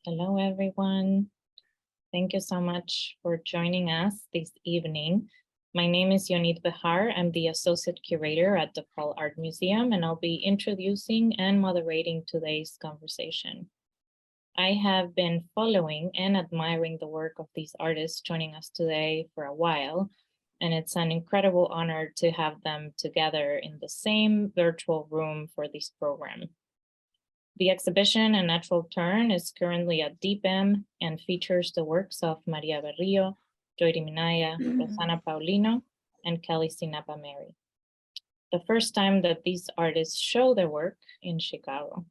Hello, everyone. Thank you so much for joining us this evening. My name is Ionit Behar. I'm the Associate Curator at DePaul Art Museum, and I'll be introducing and moderating today's conversation. I have been following and admiring the work of these artists joining us today for a while, and it's an incredible honor to have them together in the same virtual room for this program. The exhibition, A Natural Turn, is currently at DPEM and features the works of Maria Berrio, Joiri Minaya, Rosana Paulino, and Kelly Sinnapah Mary. The first time that these artists show their work in Chicago.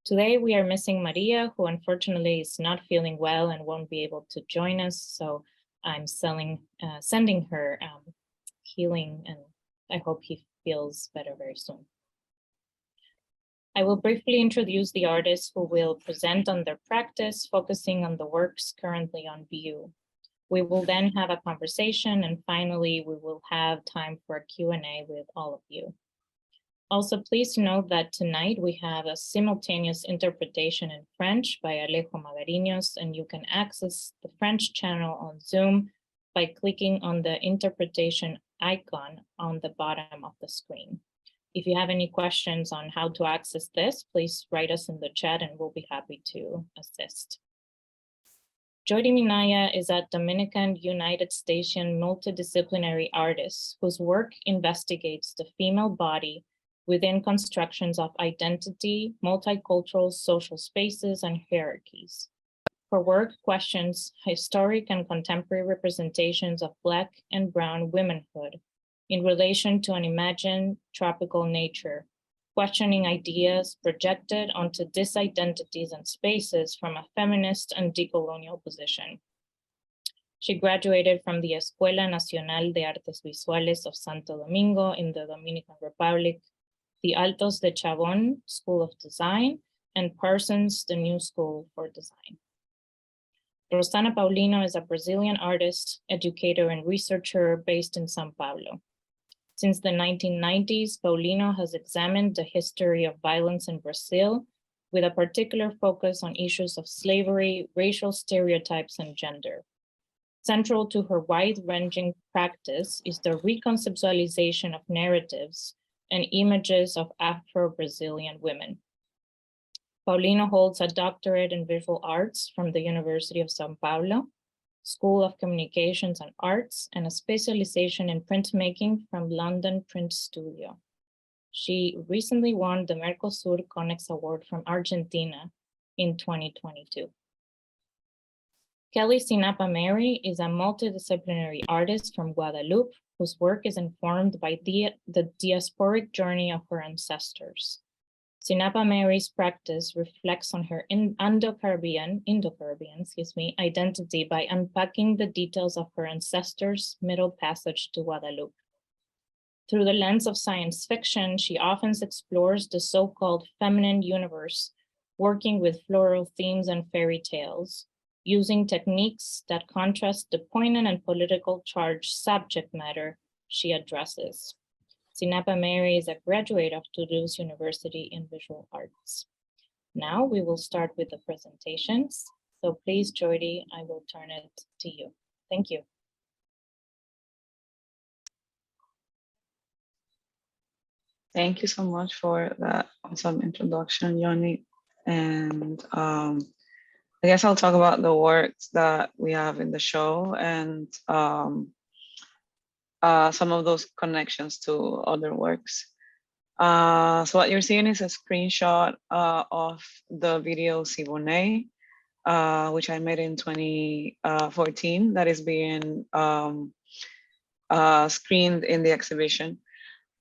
Today, we are missing Maria, who unfortunately is not feeling well and won't be able to join us. So I'm sending her healing, and I hope he feels better very soon. I will briefly introduce the artists who will present on their practice, focusing on the works currently on view. We will then have a conversation, and finally, we will have time for a Q&A with all of you. Also, please note that tonight we have a simultaneous interpretation in French by Alejo Magariños, and you can access the French channel on Zoom by clicking on the interpretation icon on the bottom of the screen. If you have any questions on how to access this, please write us in the chat and we'll be happy to assist. Joiri Minaya is a Dominican-United Statesian multidisciplinary artist whose work investigates the female body within constructions of identity, multicultural social spaces, and hierarchies. Her work questions historic and contemporary representations of Black and Brown womanhood in relation to an imagined tropical nature, questioning ideas projected onto disidentities and spaces from a feminist and decolonial position. She graduated from the Escuela Nacional de Artes Visuales of Santo Domingo in the Dominican Republic, the Altos de Chabón School of Design, and Parsons, the New School for Design. Rosana Paulino is a Brazilian artist, educator, and researcher based in São Paulo. Since the 1990s, Paulino has examined the history of violence in Brazil with a particular focus on issues of slavery, racial stereotypes, and gender. Central to her wide-ranging practice is the reconceptualization of narratives and images of Afro-Brazilian women. Paulino holds a doctorate in visual arts from the University of São Paulo, School of Communications and Arts, and a specialization in printmaking from London Print Studio. She recently won the Mercosur Conex Award from Argentina in 2022. Kelly Sinnapah Mary is a multidisciplinary artist from Guadeloupe whose work is informed by the diasporic journey of her ancestors. Sinnapah Mary's practice reflects on her Indo-Caribbean identity by unpacking the details of her ancestors' middle passage to Guadeloupe. Through the lens of science fiction, she often explores the so-called feminine universe, working with floral themes and fairy tales, using techniques that contrast the poignant and political charged subject matter she addresses. Sinnapah Mary is a graduate of Toulouse University in Visual Arts. Now we will start with the presentations. So please, Joiri, I will turn it to you. Thank you. Thank you so much for that awesome introduction, Yoni. And I guess I'll talk about the works that we have in the show and some of those connections to other works. So what you're seeing is a screenshot of the video Siboney, which I made in 2014, that is being screened in the exhibition.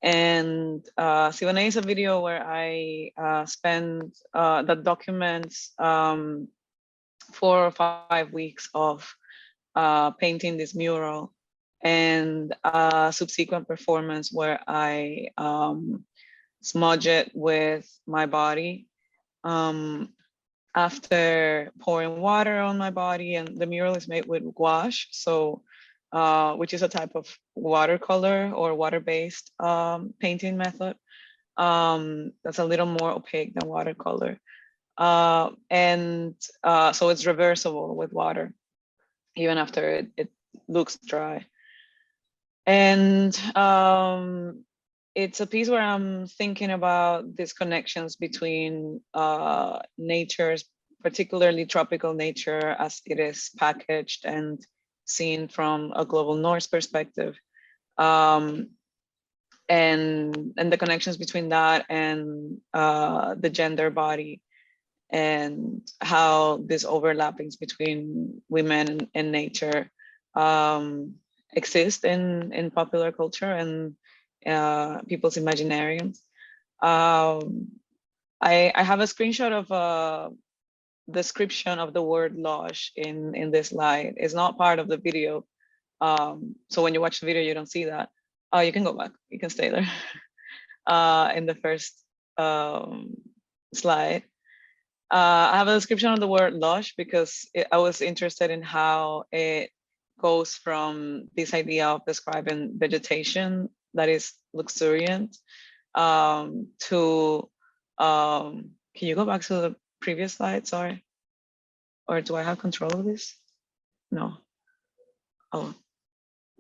And Siboney is a video where I that documents 4 or 5 weeks of painting this mural and a subsequent performance where I smudge it with my body after pouring water on my body, and the mural is made with gouache, so which is a type of watercolor or water-based painting method that's a little more opaque than watercolor. So it's reversible with water, even after it looks dry. And it's a piece where I'm thinking about these connections between nature's, particularly tropical nature, as it is packaged and seen from a global north perspective, and the connections between that and the gender body, and how this overlappings between women and nature exist in popular culture and people's imaginariums. I have a screenshot of a description of the word lush in this slide. It's not part of the video. So when you watch the video, you don't see that. Oh, you can go back, you can stay there. In the first slide. I have a description of the word lush because I was interested in how it goes from this idea of describing vegetation that is luxuriant to, can you go back to the previous slide, sorry? Or do I have control of this? No. Oh,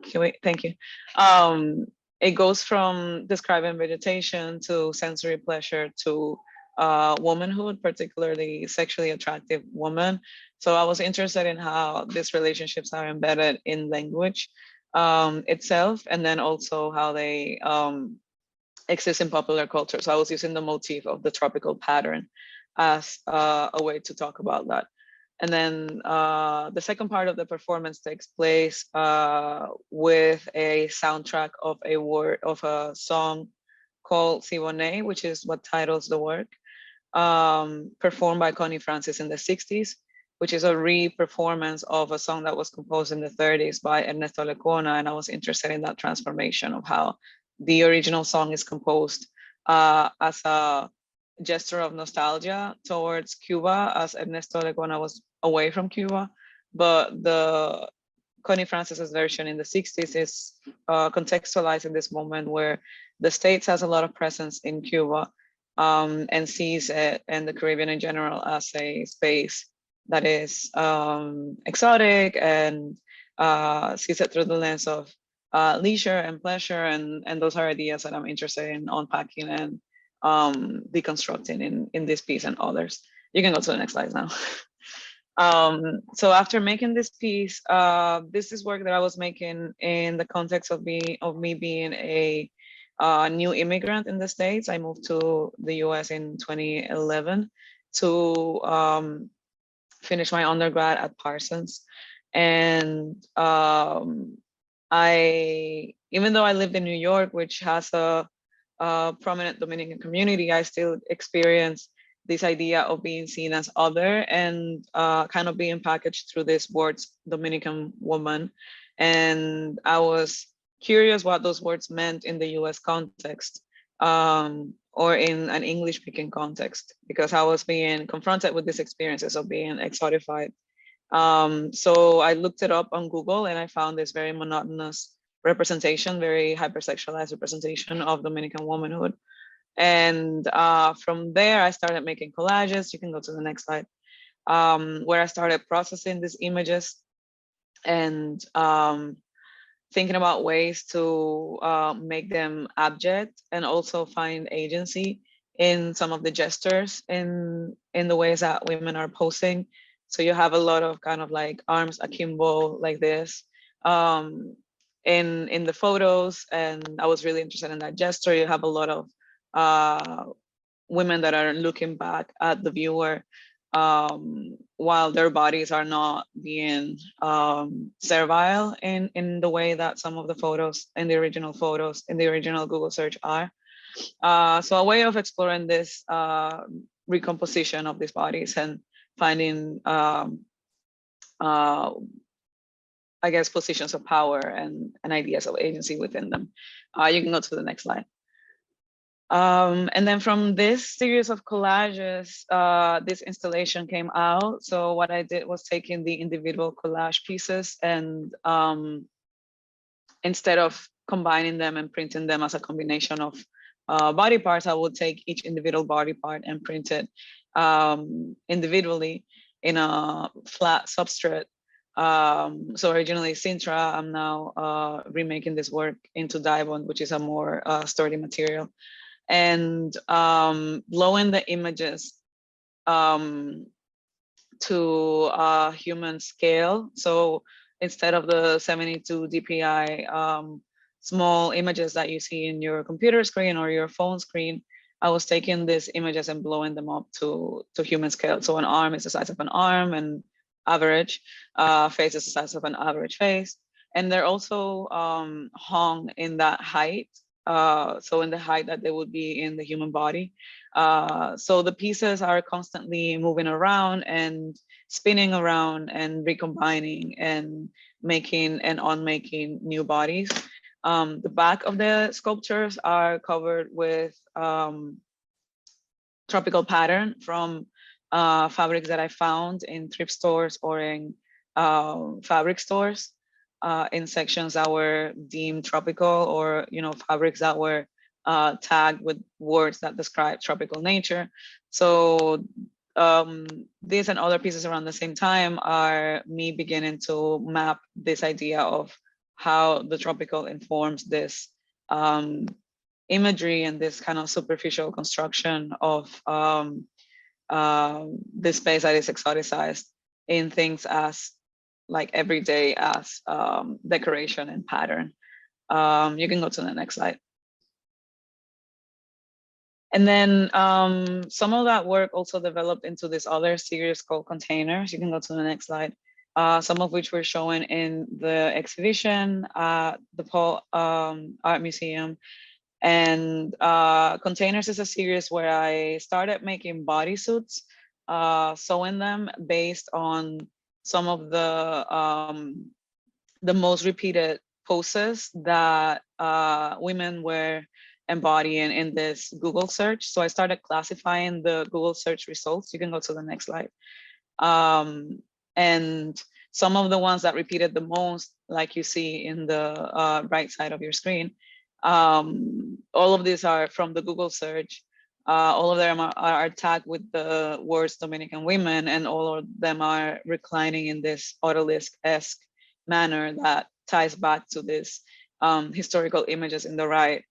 can we, thank you. It goes from describing vegetation to sensory pleasure to womanhood, particularly sexually attractive woman. So I was interested in how these relationships are embedded in language itself, and then also how they exist in popular culture. So I was using the motif of the tropical pattern as a way to talk about that. And then the second part of the performance takes place with a soundtrack of a song called Siboney, which is what titles the work, performed by Connie Francis in the 60s, which is a re-performance of a song that was composed in the 30s by Ernesto Lecona. And I was interested in that transformation of how the original song is composed as a gesture of nostalgia towards Cuba, as Ernesto Lecona was away from Cuba. But the Connie Francis's version in the 60s is contextualized in this moment where the States has a lot of presence in Cuba, and sees it and the Caribbean in general as a space that is exotic, and sees it through the lens of leisure and pleasure, and those are ideas that I'm interested in unpacking and deconstructing in this piece and others. You can go to the next slide now. So after making this piece, this is work that I was making in the context of me being a new immigrant in the States. I moved to the US in 2011 to finish my undergrad at Parsons. And even though I lived in New York, which has a prominent Dominican community, I still experienced this idea of being seen as other and kind of being packaged through this words, Dominican woman. And I was curious what those words meant in the US context, or in an English speaking context, because I was being confronted with these experiences of being exotified. So I looked it up on Google and I found this very monotonous representation, very hypersexualized representation of Dominican womanhood. And from there, I started making collages. You can go to the next slide, where I started processing these images and thinking about ways to make them abject and also find agency in some of the gestures in the ways that women are posing. So you have a lot of kind of like arms akimbo like this in the photos, and I was really interested in that gesture. You have a lot of women that are looking back at the viewer while their bodies are not being servile in the way that some of the photos in the original Google search are. So a way of exploring this recomposition of these bodies and finding, I guess, positions of power and ideas of agency within them. You can go to the next slide. And then from this series of collages, this installation came out. So what I did was taking the individual collage pieces and instead of combining them and printing them as a combination of body parts, I would take each individual body part and print it individually in a flat substrate. So originally Sintra, I'm now remaking this work into Dibond, which is a more sturdy material, and blowing the images to human scale. So instead of the 72 dpi small images that you see in your computer screen or your phone screen, I was taking these images and blowing them up to human scale. So an arm is the size of an arm, and average face is the size of an average face. And they're also hung in that height. So in the height that they would be in the human body. So the pieces are constantly moving around and spinning around and recombining and making and unmaking new bodies. The back of the sculptures are covered with tropical pattern from fabrics that I found in thrift stores or in fabric stores in sections that were deemed tropical, or fabrics that were tagged with words that describe tropical nature. So these and other pieces around the same time are me beginning to map this idea of how the tropical informs this imagery and this kind of superficial construction of this space that is exoticized in things as like everyday as decoration and pattern. You can go to the next slide. And then some of that work also developed into this other series called Containers. You can go to the next slide. Some of which were shown in the exhibition at the DePaul Art Museum. And Containers is a series where I started making bodysuits, sewing them based on some of the most repeated poses that women were embodying in this Google search. So I started classifying the Google search results. You can go to the next slide. And some of the ones that repeated the most, like you see in the right side of your screen, all of these are from the Google search. All of them are tagged with the words Dominican women, and all of them are reclining in this odalisque-esque manner that ties back to this historical images in the right,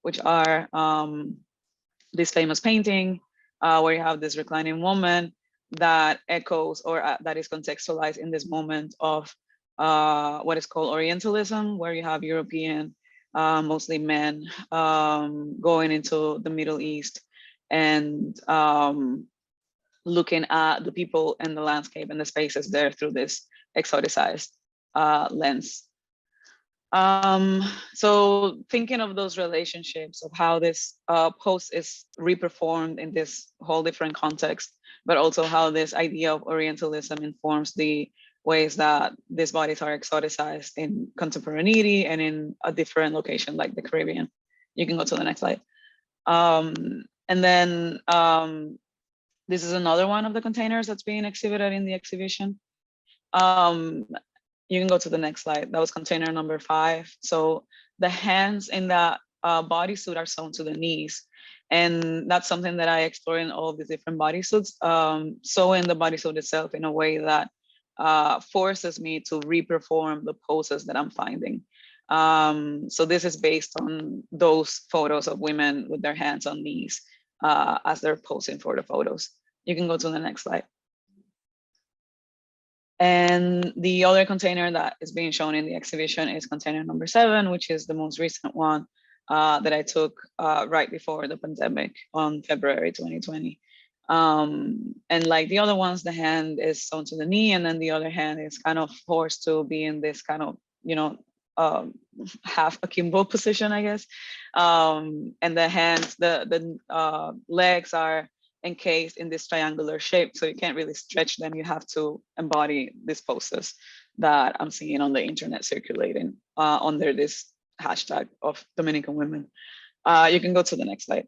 which are this famous painting where you have this reclining woman that echoes or that is contextualized in this moment of what is called Orientalism, where you have European, mostly men, going into the Middle East and looking at the people and the landscape and the spaces there through this exoticized lens. So thinking of those relationships of how this post is reperformed in this whole different context, but also how this idea of Orientalism informs the ways that these bodies are exoticized in contemporaneity and in a different location like the Caribbean. You can go to the next slide. And then this is another one of the containers that's being exhibited in the exhibition. You can go to the next slide. That was container number 5. So the hands in that bodysuit are sewn to the knees. And that's something that I explore in all of these different bodysuits. Sewing the bodysuit itself in a way that forces me to reperform the poses that I'm finding. So this is based on those photos of women with their hands on knees as they're posing for the photos. You can go to the next slide. And the other container that is being shown in the exhibition is container number 7, which is the most recent one that I took right before the pandemic on February 2020. And like the other ones, the hand is sewn to the knee, and then the other hand is kind of forced to be in this kind of, half akimbo position, I guess. And the hands, the legs are encased in this triangular shape, so you can't really stretch them. You have to embody these poses that I'm seeing on the internet circulating under this hashtag of Dominican women. You can go to the next slide.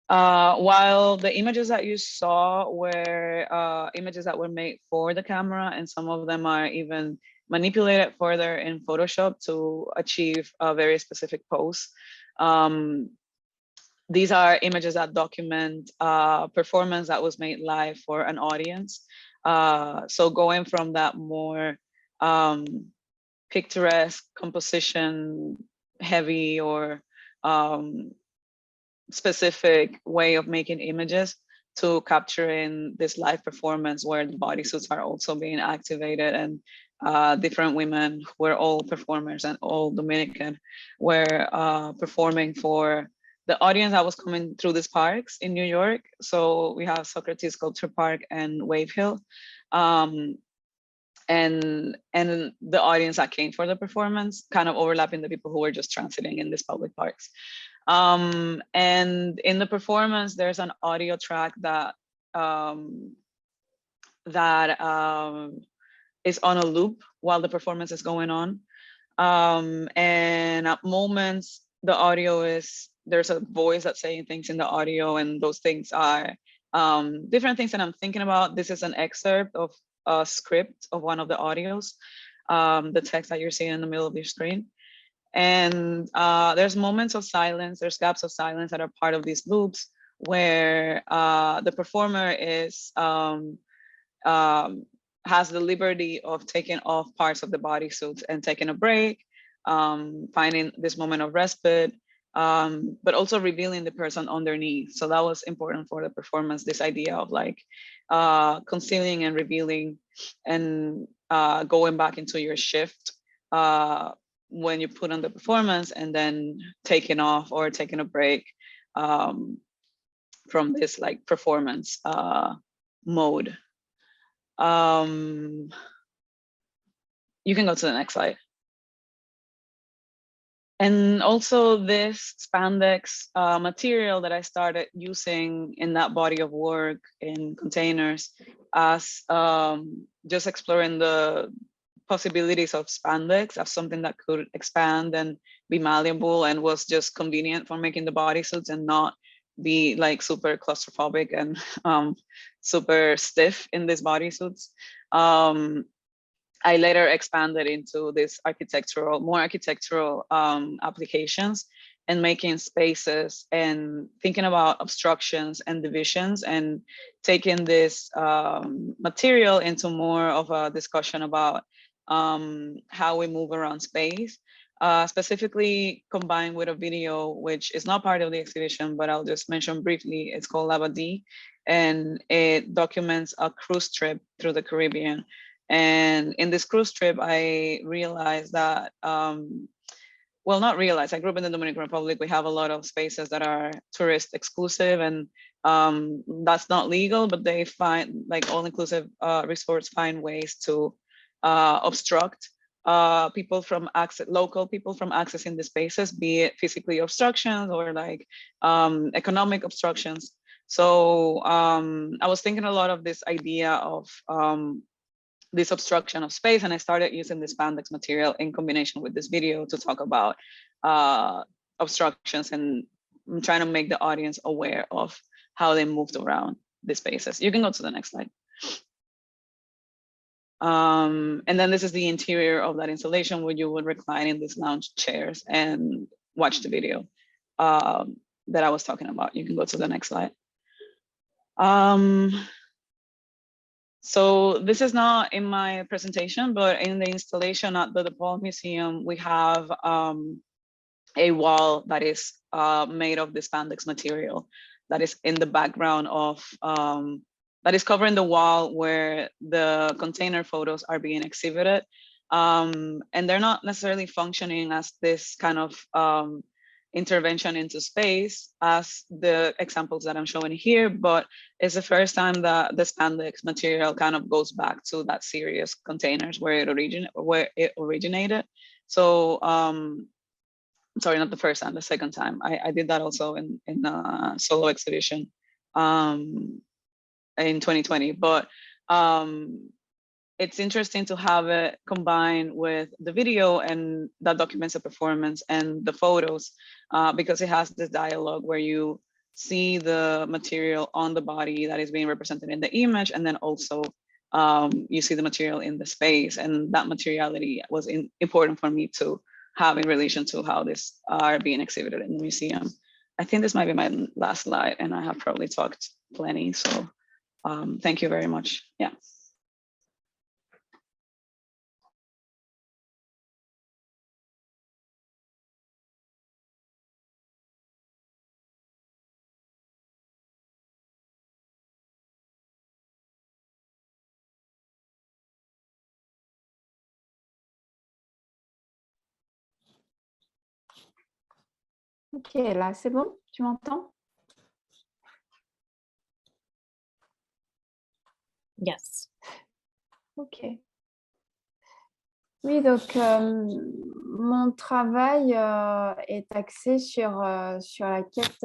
While the images that you saw were images that were made for the camera, and some of them are even manipulate it further in Photoshop to achieve a very specific pose. These are images that document performance that was made live for an audience. So going from that more picturesque, composition heavy, or specific way of making images to capturing this live performance where the bodysuits are also being activated, and different women who were all performers and all Dominican were performing for the audience that was coming through these parks in New York. So we have Socrates Sculpture Park and Wave Hill. And the audience that came for the performance, kind of overlapping the people who were just transiting in these public parks. And in the performance, there's an audio track that is on a loop while the performance is going on. And at moments, the audio there's a voice that's saying things in the audio, and those things are different things that I'm thinking about. This is an excerpt of a script of one of the audios, the text that you're seeing in the middle of your screen. And there's moments of silence, there's gaps of silence that are part of these loops where the performer has the liberty of taking off parts of the bodysuits and taking a break, finding this moment of respite, but also revealing the person underneath. So that was important for the performance, this idea of like concealing and revealing, and going back into your shift when you put on the performance, and then taking off or taking a break from this like performance mode. You can go to the next slide. And also this spandex material that I started using in that body of work in containers as just exploring the possibilities of spandex as something that could expand and be malleable and was just convenient for making the bodysuits and not be like super claustrophobic and super stiff in these bodysuits. I later expanded into this more architectural applications, and making spaces and thinking about obstructions and divisions, and taking this material into more of a discussion about how we move around space, specifically combined with a video, which is not part of the exhibition, but I'll just mention briefly. It's called Lava D, and it documents a cruise trip through the Caribbean. And in this cruise trip, I realized that, well, not realized, I grew up in the Dominican Republic. We have a lot of spaces that are tourist exclusive, and that's not legal, but they find, like all-inclusive resorts find ways to obstruct people from local people from accessing the spaces, be it physically obstructions or like economic obstructions. So I was thinking a lot of this idea of this obstruction of space, and I started using this spandex material in combination with this video to talk about obstructions, and I'm trying to make the audience aware of how they moved around the spaces. You can go to the next slide. And then this is the interior of that installation, where you would recline in these lounge chairs and watch the video that I was talking about. You can go to the next slide. So this is not in my presentation, but in the installation at the DePaul Museum, we have a wall that is made of this spandex material that is in the background of, that is covering the wall where the container photos are being exhibited. And they're not necessarily functioning as this kind of intervention into space as the examples that I'm showing here, but it's the first time that the spandex material kind of goes back to that series containers where it originated. So, sorry, not the first time, the second time. I did that also in a solo exhibition in 2020, but it's interesting to have it combined with the video, and that documents the performance, and the photos, because it has this dialogue where you see the material on the body that is being represented in the image, and then also you see the material in the space, and that materiality was important for me to have in relation to how these are being exhibited in the museum. I think this might be my last slide, and I have probably talked plenty, so thank you very much. Yeah. Ok, là, c'est bon? Tu m'entends? Yes. Ok. Oui, donc mon travail est axé sur la quête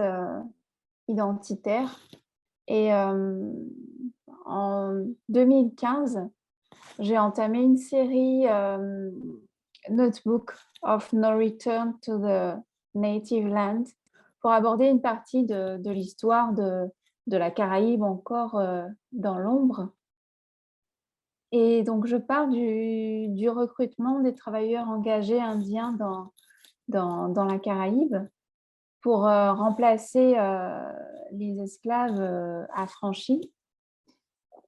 identitaire. Et en 2015, j'ai entamé une série Notebook of No Return to the Native Land pour aborder une partie de l'histoire de la Caraïbe encore dans l'ombre. Et donc, je parle du recrutement des travailleurs engagés indiens dans la Caraïbe pour remplacer les esclaves affranchis.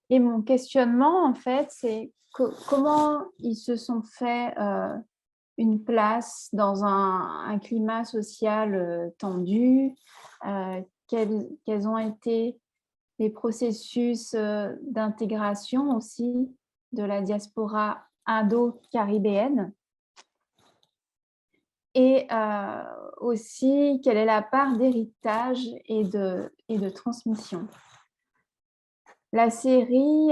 Et mon questionnement, en fait, c'est comment ils se sont fait une place dans un climat social tendu, quels ont été les processus d'intégration aussi de la diaspora indo-caribéenne, et aussi quelle est la part d'héritage et de transmission. La série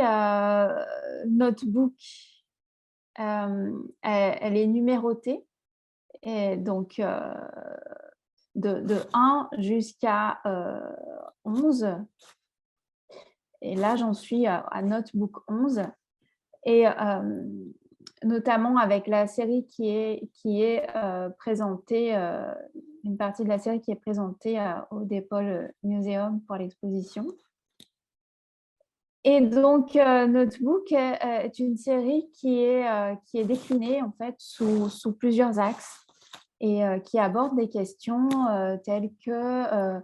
Notebook, elle est numérotée, et donc de 1 jusqu'à 11. Et là, j'en suis à Notebook 11. Et notamment avec la série qui est présentée, une partie de la série qui est présentée au DePaul Museum pour l'exposition. Et donc, Notebook est une série qui est déclinée en fait sous plusieurs axes et qui aborde des questions telles que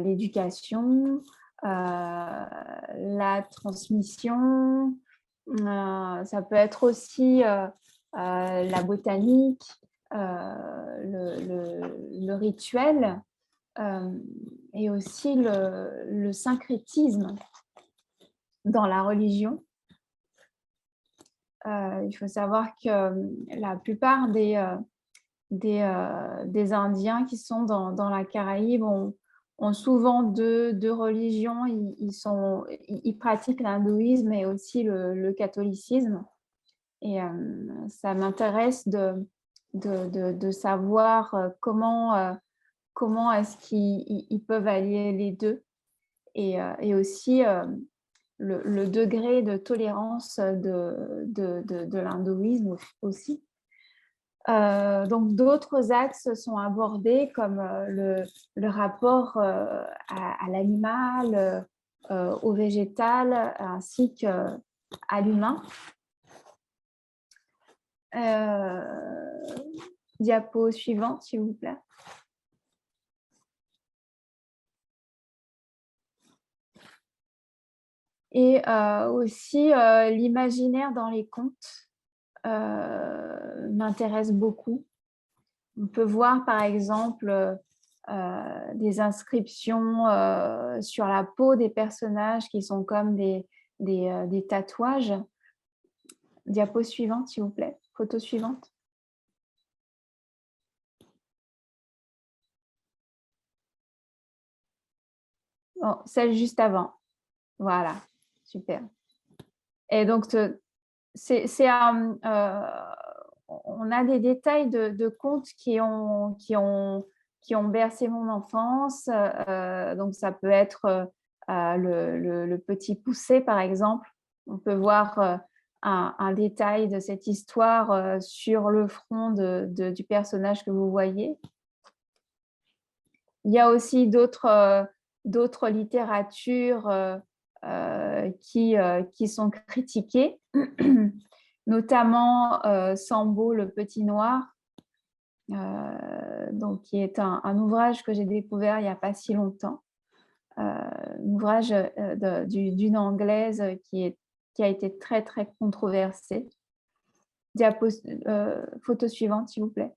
l'éducation, la transmission, ça peut être aussi la botanique, le rituel et aussi le syncrétisme dans la religion. Il faut savoir que la plupart des Indiens qui sont dans la Caraïbe ont souvent deux religions. Ils pratiquent l'hindouisme et aussi le catholicisme. Et ça m'intéresse de savoir comment est-ce qu'ils peuvent allier les deux. Et aussi le degré de tolérance de l'hindouisme aussi. Donc, d'autres axes sont abordés comme le rapport à l'animal, au végétal, ainsi qu'à l'humain. Diapo suivante, s'il vous plaît. Et aussi, l'imaginaire dans les contes m'intéresse beaucoup. On peut voir, par exemple, des inscriptions sur la peau des personnages qui sont comme des tatouages. Diapo suivante, s'il vous plaît. Photo suivante. Bon, celle juste avant. Voilà, super. Et donc, on a des détails de contes qui ont bercé mon enfance. Donc, ça peut être le Petit Poucet, par exemple. On peut voir un détail de cette histoire sur le front du personnage que vous voyez. Il y a aussi d'autres littératures qui sont critiqués, notamment Sambo, le petit noir, donc, qui est un ouvrage que j'ai découvert il n'y a pas si longtemps, un ouvrage d'une Anglaise qui a été très, très controversée. Photo suivante, s'il vous plaît.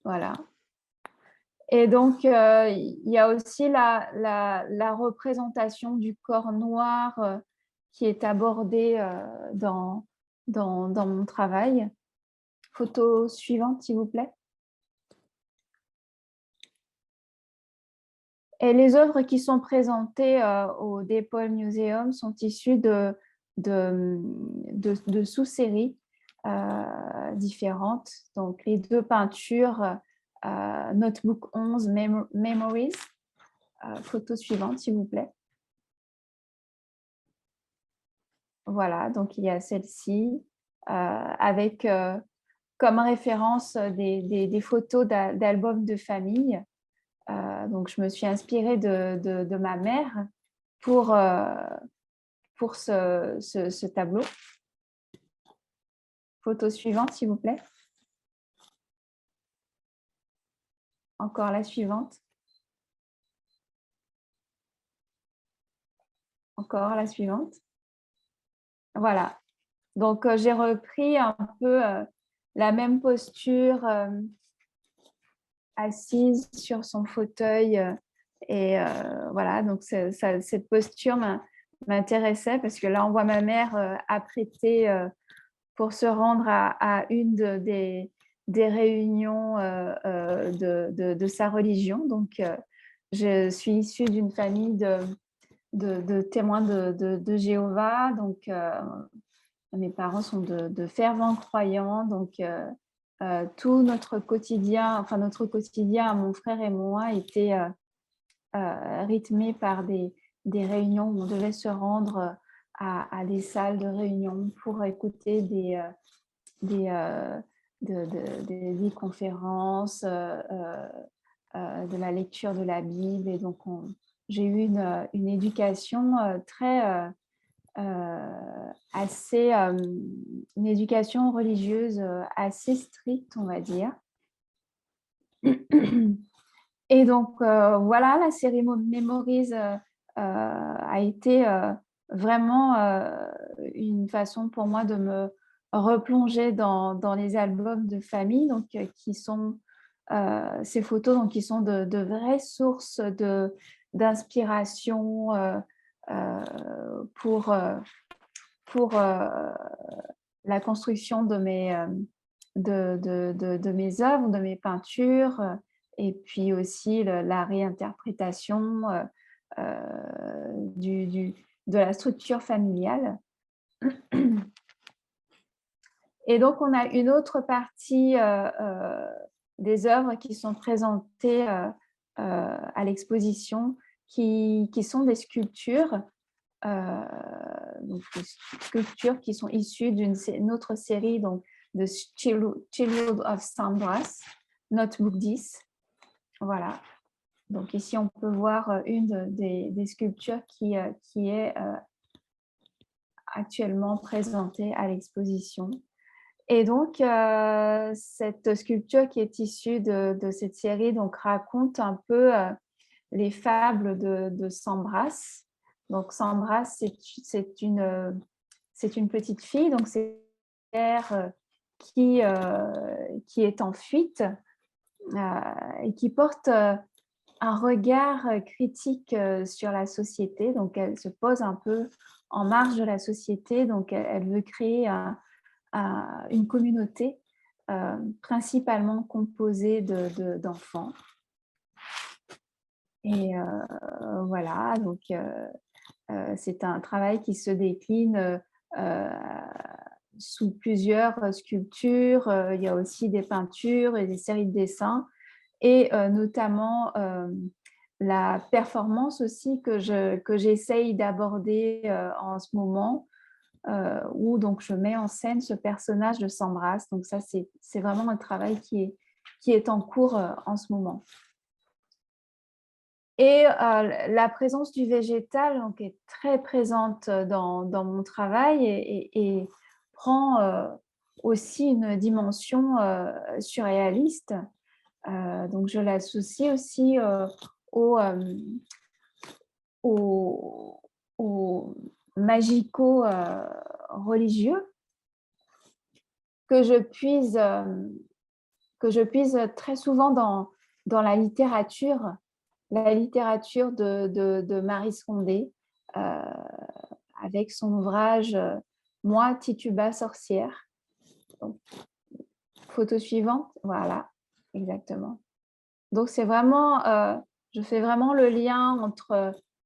Voilà. Et donc, il y a aussi la représentation du corps noir qui est abordée dans mon travail. Photo suivante, s'il vous plaît. Et les œuvres qui sont présentées au DePaul Museum sont issues de sous-séries différentes. Donc, les deux peintures, Notebook 11, Memories. Photo suivante, s'il vous plaît. Voilà, donc il y a celle-ci avec comme référence des photos d'albums de famille. Donc, je me suis inspirée de ma mère pour ce tableau. Photo suivante, s'il vous plaît. Encore la suivante. Encore la suivante. Voilà. Donc, j'ai repris un peu la même posture assise sur son fauteuil. Et voilà, donc cette posture m'intéressait parce que là, on voit ma mère apprêtée pour se rendre à une des réunions de sa religion. Donc, je suis issue d'une famille de témoins de Jéhovah. Donc, mes parents sont de fervents croyants. Donc, tout notre quotidien, mon frère et moi, était rythmé par des réunions où on devait se rendre à des salles de réunion pour écouter des conférences, de la lecture de la Bible. Et donc, j'ai eu une éducation une éducation religieuse assez stricte, on va dire. Et donc, voilà, la série Memories a été vraiment une façon pour moi de me replonger dans les albums de famille, donc, qui sont ces photos, donc, qui sont de vraies sources d'inspiration pour la construction de mes œuvres, de mes peintures, et puis aussi la réinterprétation de la structure familiale. Et donc, on a une autre partie des œuvres qui sont présentées à l'exposition, qui sont des sculptures. Donc, des sculptures qui sont issues d'une autre série, donc de Childhood of Sambras, Notebook 10. Voilà. Donc ici, on peut voir une des sculptures qui est actuellement présentée à l'exposition. Et donc, cette sculpture qui est issue de cette série donc, raconte un peu les fables de Sambras. Donc, Sambras, c'est une petite fille, donc c'est qui est en fuite et qui porte un regard critique sur la société. Donc, elle se pose un peu en marge de la société. Donc, elle veut créer une communauté principalement composée d'enfants. Et voilà, donc c'est un travail qui se décline sous plusieurs sculptures. Il y a aussi des peintures et des séries de dessins, et notamment la performance aussi que j'essaye d'aborder en ce moment, où donc je mets en scène ce personnage de Sambras. Donc ça, c'est vraiment un travail qui est en cours en ce moment. Et la présence du végétal donc, est très présente dans mon travail et prend aussi une dimension surréaliste. Donc, je l'associe aussi au magico-religieux que je puise très souvent dans la littérature de Marie Scondé, avec son ouvrage Moi, Tituba sorcière. Donc, photo suivante, voilà, exactement. Donc, c'est vraiment, je fais vraiment le lien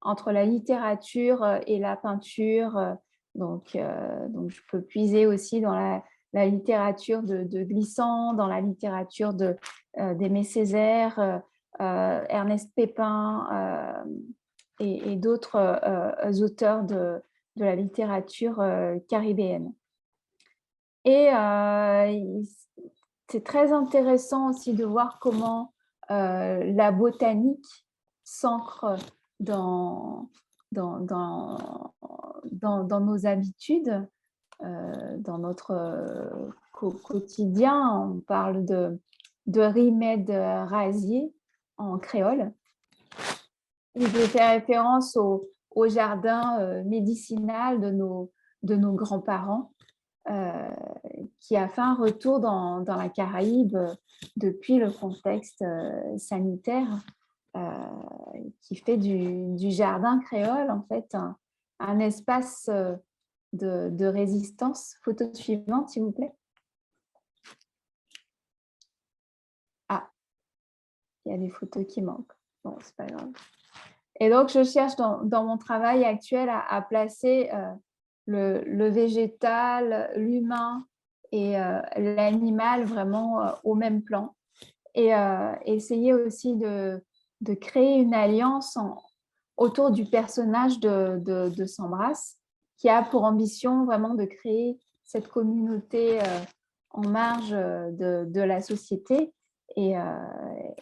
entre la littérature et la peinture. Donc, je peux puiser aussi dans la littérature de Glissant, dans la littérature d'Aimé Césaire, Ernest Pépin et d'autres auteurs de la littérature caribéenne. Et c'est très intéressant aussi de voir comment la botanique s'ancre dans nos habitudes, dans notre quotidien. On parle de remède rasier en créole. Et je fais référence au jardin médicinal de nos grands-parents, qui a fait un retour dans la Caraïbe depuis le contexte sanitaire, qui fait du jardin créole en fait un espace de résistance. Photo suivante, s'il vous plaît. Ah, il y a des photos qui manquent. Bon, c'est pas grave. Et donc, je cherche dans mon travail actuel à placer le végétal, l'humain et l'animal vraiment au même plan. Et essayer aussi de créer une alliance autour du personnage de S'embrasse, qui a pour ambition vraiment de créer cette communauté en marge de la société. Et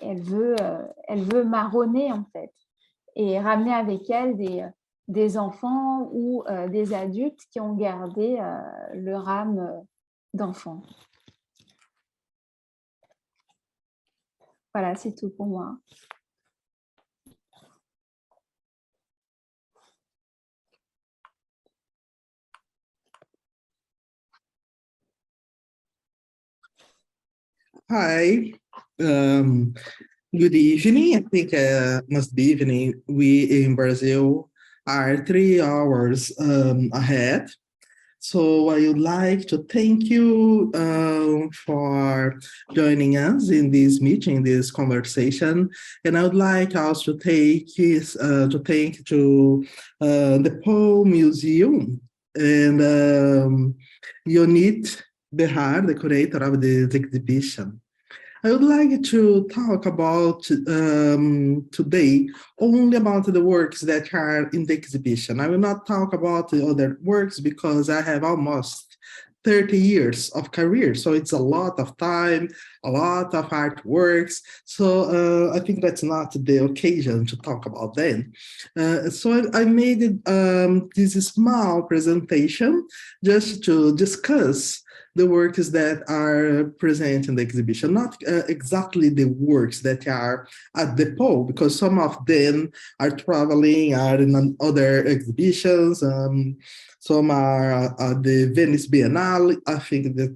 elle veut marronner, en fait, et ramener avec elle des enfants ou des adultes qui ont gardé leur âme d'enfant. Voilà, c'est tout pour moi. Hi, good evening. I think must be evening. We in Brazil are 3 hours ahead. So I would like to thank you for joining us in this meeting, this conversation, and I would like also to thank the DePaul Museum and Ionit Behar, the curator of this exhibition. I would like to talk about today only about the works that are in the exhibition. I will not talk about the other works because I have almost 30 years of career. So it's a lot of time, a lot of artworks. So I think that's not the occasion to talk about them. So I made this small presentation just to discuss the works that are present in the exhibition, not exactly the works that are at the DePaul, because some of them are traveling, are in other exhibitions. Some are at the Venice Biennale. I think that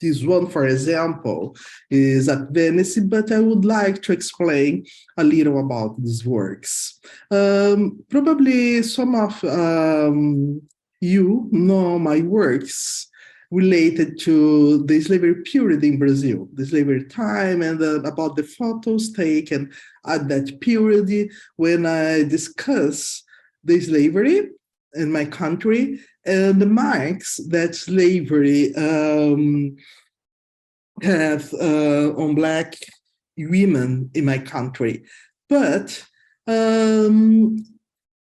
this one, for example, is at Venice, but I would like to explain a little about these works. Probably some of you know my works related to the slavery period in Brazil, the slavery time, and about the photos taken at that period when I discuss the slavery in my country and the marks that slavery have on Black women in my country. But in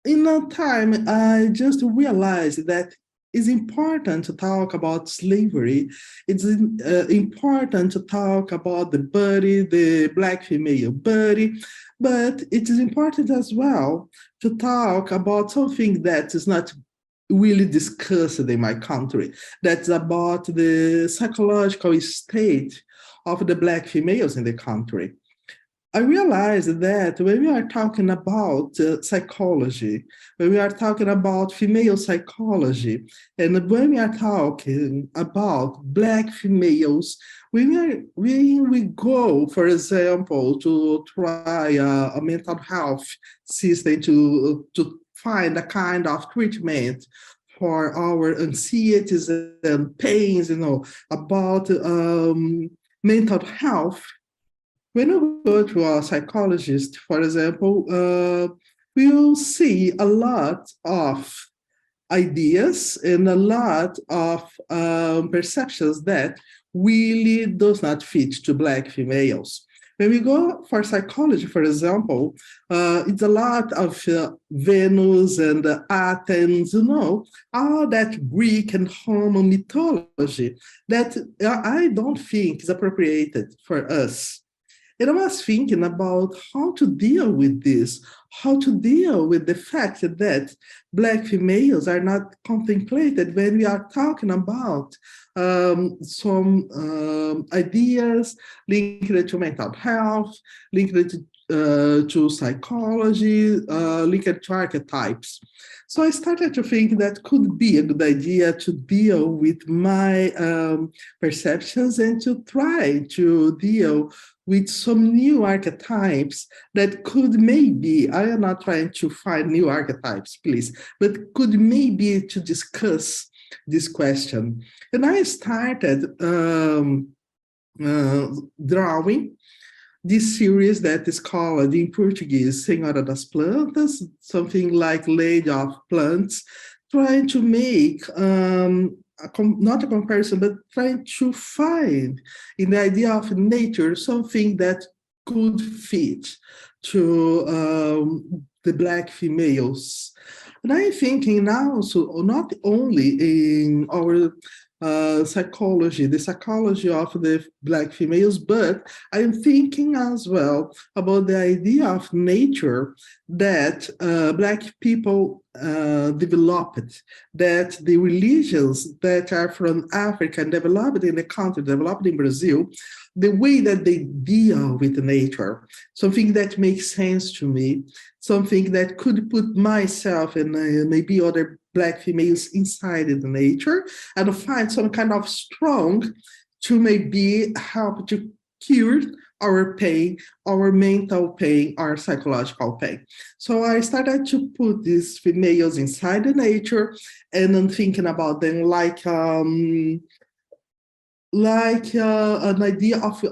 a time, I just realized that it's important to talk about slavery. It's important to talk about the body, the Black female body, but it is important as well to talk about something that is not really discussed in my country. That's about the psychological state of the Black females in the country. I realized that when we are talking about psychology, when we are talking about female psychology, and when we are talking about Black females, when we go, for example, to try a mental health system to find a kind of treatment for our anxieties and pains, about mental health. When you go to a psychologist, for example, we'll see a lot of ideas and a lot of perceptions that really does not fit to Black females. When we go for psychology, for example, it's a lot of Venus and Athens, all that Greek and Roman mythology that I don't think is appropriated for us. And I was thinking about how to deal with this, how to deal with the fact that Black females are not contemplated when we are talking about some ideas linked to mental health, linked to psychology, linked to archetypes. So I started to think that could be a good idea to deal with my perceptions and to try to deal with some new archetypes that could maybe, I am not trying to find new archetypes, please, but could maybe to discuss this question. And I started drawing this series that is called in Portuguese, Senhora das Plantas, something like Lady of Plants, trying to make not a comparison, but trying to find in the idea of nature something that could fit to the Black females. And I'm thinking now, so not only in our psychology, the psychology of the Black females, but I'm thinking as well about the idea of nature that Black people developed, that the religions that are from Africa and developed in the country, developed in Brazil, the way that they deal with nature, something that makes sense to me, something that could put myself and maybe other Black females inside the nature and find some kind of strong to maybe help to cure our pain, our mental pain, our psychological pain. So I started to put these females inside the nature and then thinking about them like an idea of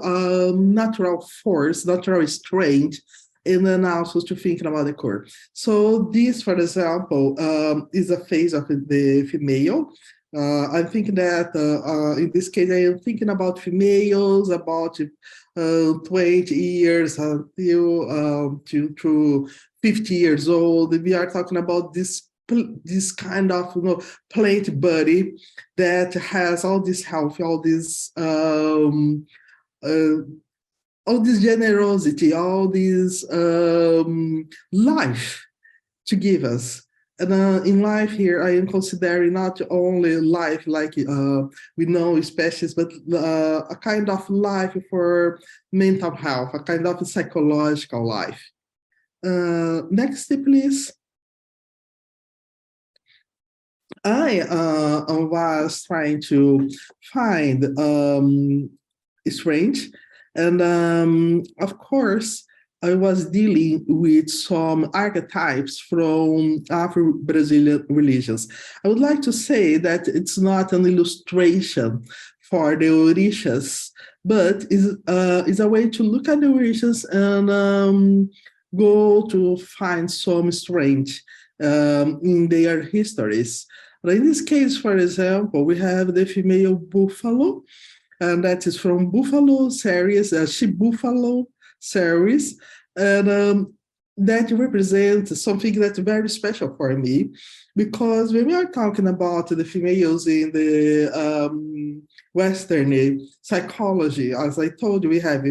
natural force, natural strength, and then also to thinking about the core. So this, for example, is a phase of the female. I'm thinking that in this case, I am thinking about females about 20 years until to 50 years old. We are talking about this kind of plant body that has all this health, all this generosity, all this life to give us. And in life here, I am considering not only life like we know species, but a kind of life for mental health, a kind of psychological life. Next, please. I was trying to find strange, and of course, I was dealing with some archetypes from Afro-Brazilian religions. I would like to say that it's not an illustration for the Orishas, but is a way to look at the Orishas and go to find some strength in their histories. But in this case, for example, we have the female buffalo, and that is from Buffalo series, She Buffalo series. And that represents something that's very special for me, because when we are talking about the females in the Western psychology, as I told you, we have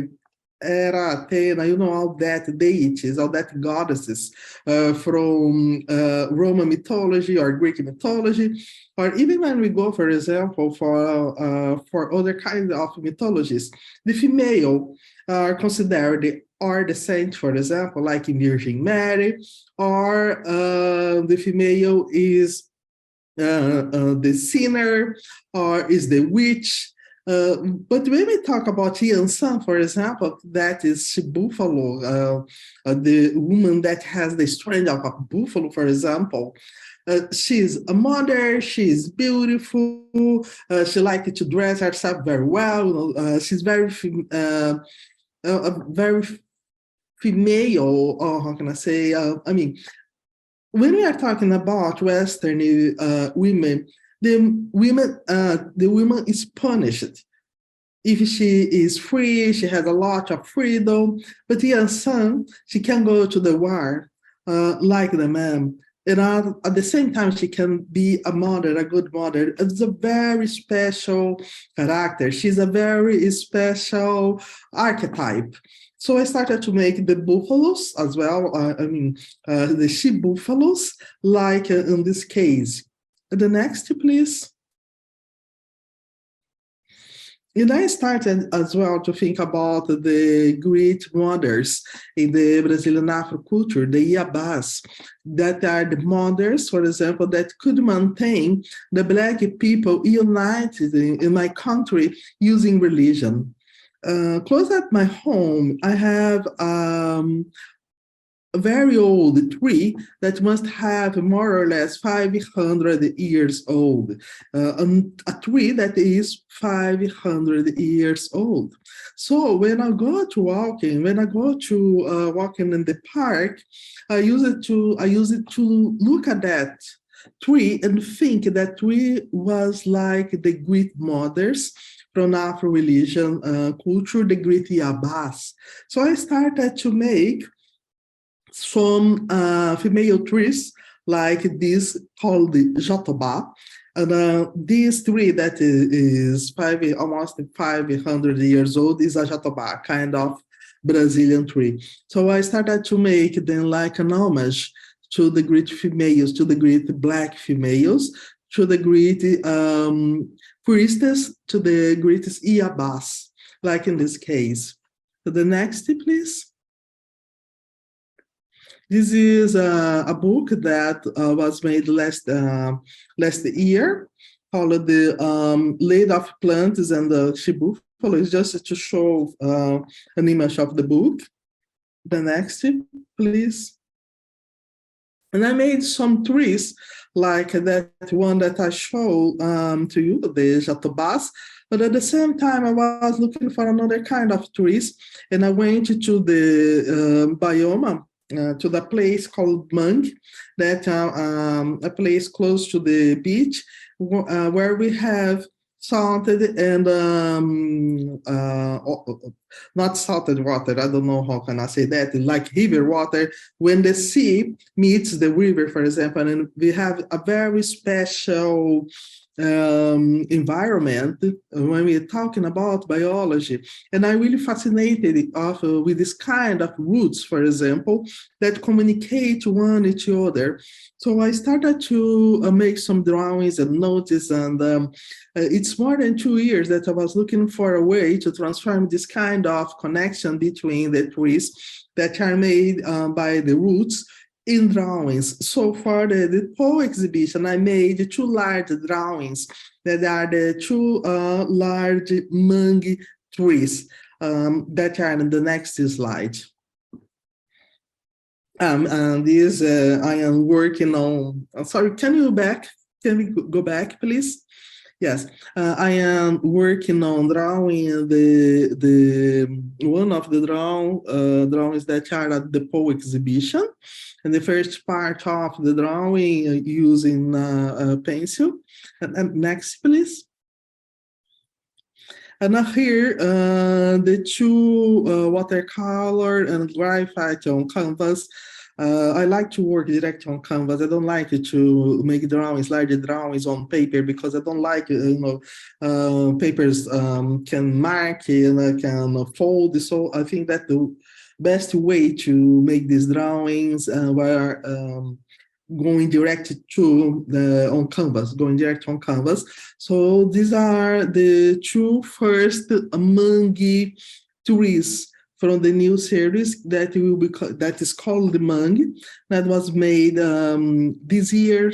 Hera, Athena, all that deities, all that goddesses from Roman mythology or Greek mythology, or even when we go, for example, for other kinds of mythologies, the female are considered are the saint, for example, like in Virgin Mary, or the female is the sinner, or is the witch. But when we talk about Yansan, for example, that is she buffalo, the woman that has the strength of a buffalo, for example. She's a mother, she's beautiful, she likes to dress herself very well, she's very female, or how can I say, when we are talking about Western women, the woman is punished. If she is free, she has a lot of freedom, but Yansan, she can go to the war like the man. And at the same time, she can be a mother, a good mother. It's a very special character. She's a very special archetype. So I started to make the buffaloes as well. The she buffaloes, like in this case. The next, please. And I started as well to think about the great mothers in the Brazilian Afro culture, the Iabás, that are the mothers, for example, that could maintain the Black people united in my country using religion. Close at my home, I have a very old tree that must have more or less 500 years old, a tree that is 500 years old. So when I go to walking in the park, I use it to look at that tree and think that tree was like the great mothers from Afro religion culture, the great Iabás. So I started to make some female trees like this called the jatobá. And this tree that is almost 500 years old is a jatobá, kind of Brazilian tree. So I started to make them like an homage to the great females, to the great Black females, to the great priestess, to the greatest Iabás, like in this case. So the next, please. This is a book that was made last year, called the Lady of Plants and the She Buffalo. It's just to show an image of the book. The next, please. And I made some trees like that one that I show to you, the jatobás. But at the same time, I was looking for another kind of trees, and I went to the biome, to the place called Mangue, that a place close to the beach, where we have salted and not salted water. I don't know how can I say that. Like river water, when the sea meets the river, for example, and we have a very special environment when we're talking about biology. And I'm really fascinated with this kind of roots, for example, that communicate one each other. So I started to make some drawings and notes, and it's more than 2 years that I was looking for a way to transform this kind of connection between the trees that are made by the roots in drawings. So for the DePaul exhibition, I made 2 large drawings that are the 2 large mangue trees that are in the next slide. And this I am working on. Sorry, can we go back, please? Yes, I am working on drawing the one of the drawings that are at the DePaul exhibition, and the first part of the drawing using a pencil. And next, please. And now here, the 2 watercolor and graphite on canvas I like to work direct on canvas. I don't like to make drawings, larger drawings on paper, because I don't like, papers can mark and can fold. So I think that the best way to make these drawings were going direct to the on canvas, going direct on canvas. So these are the two first among tourists from the new series that will be that is called the Mang, that was made this year,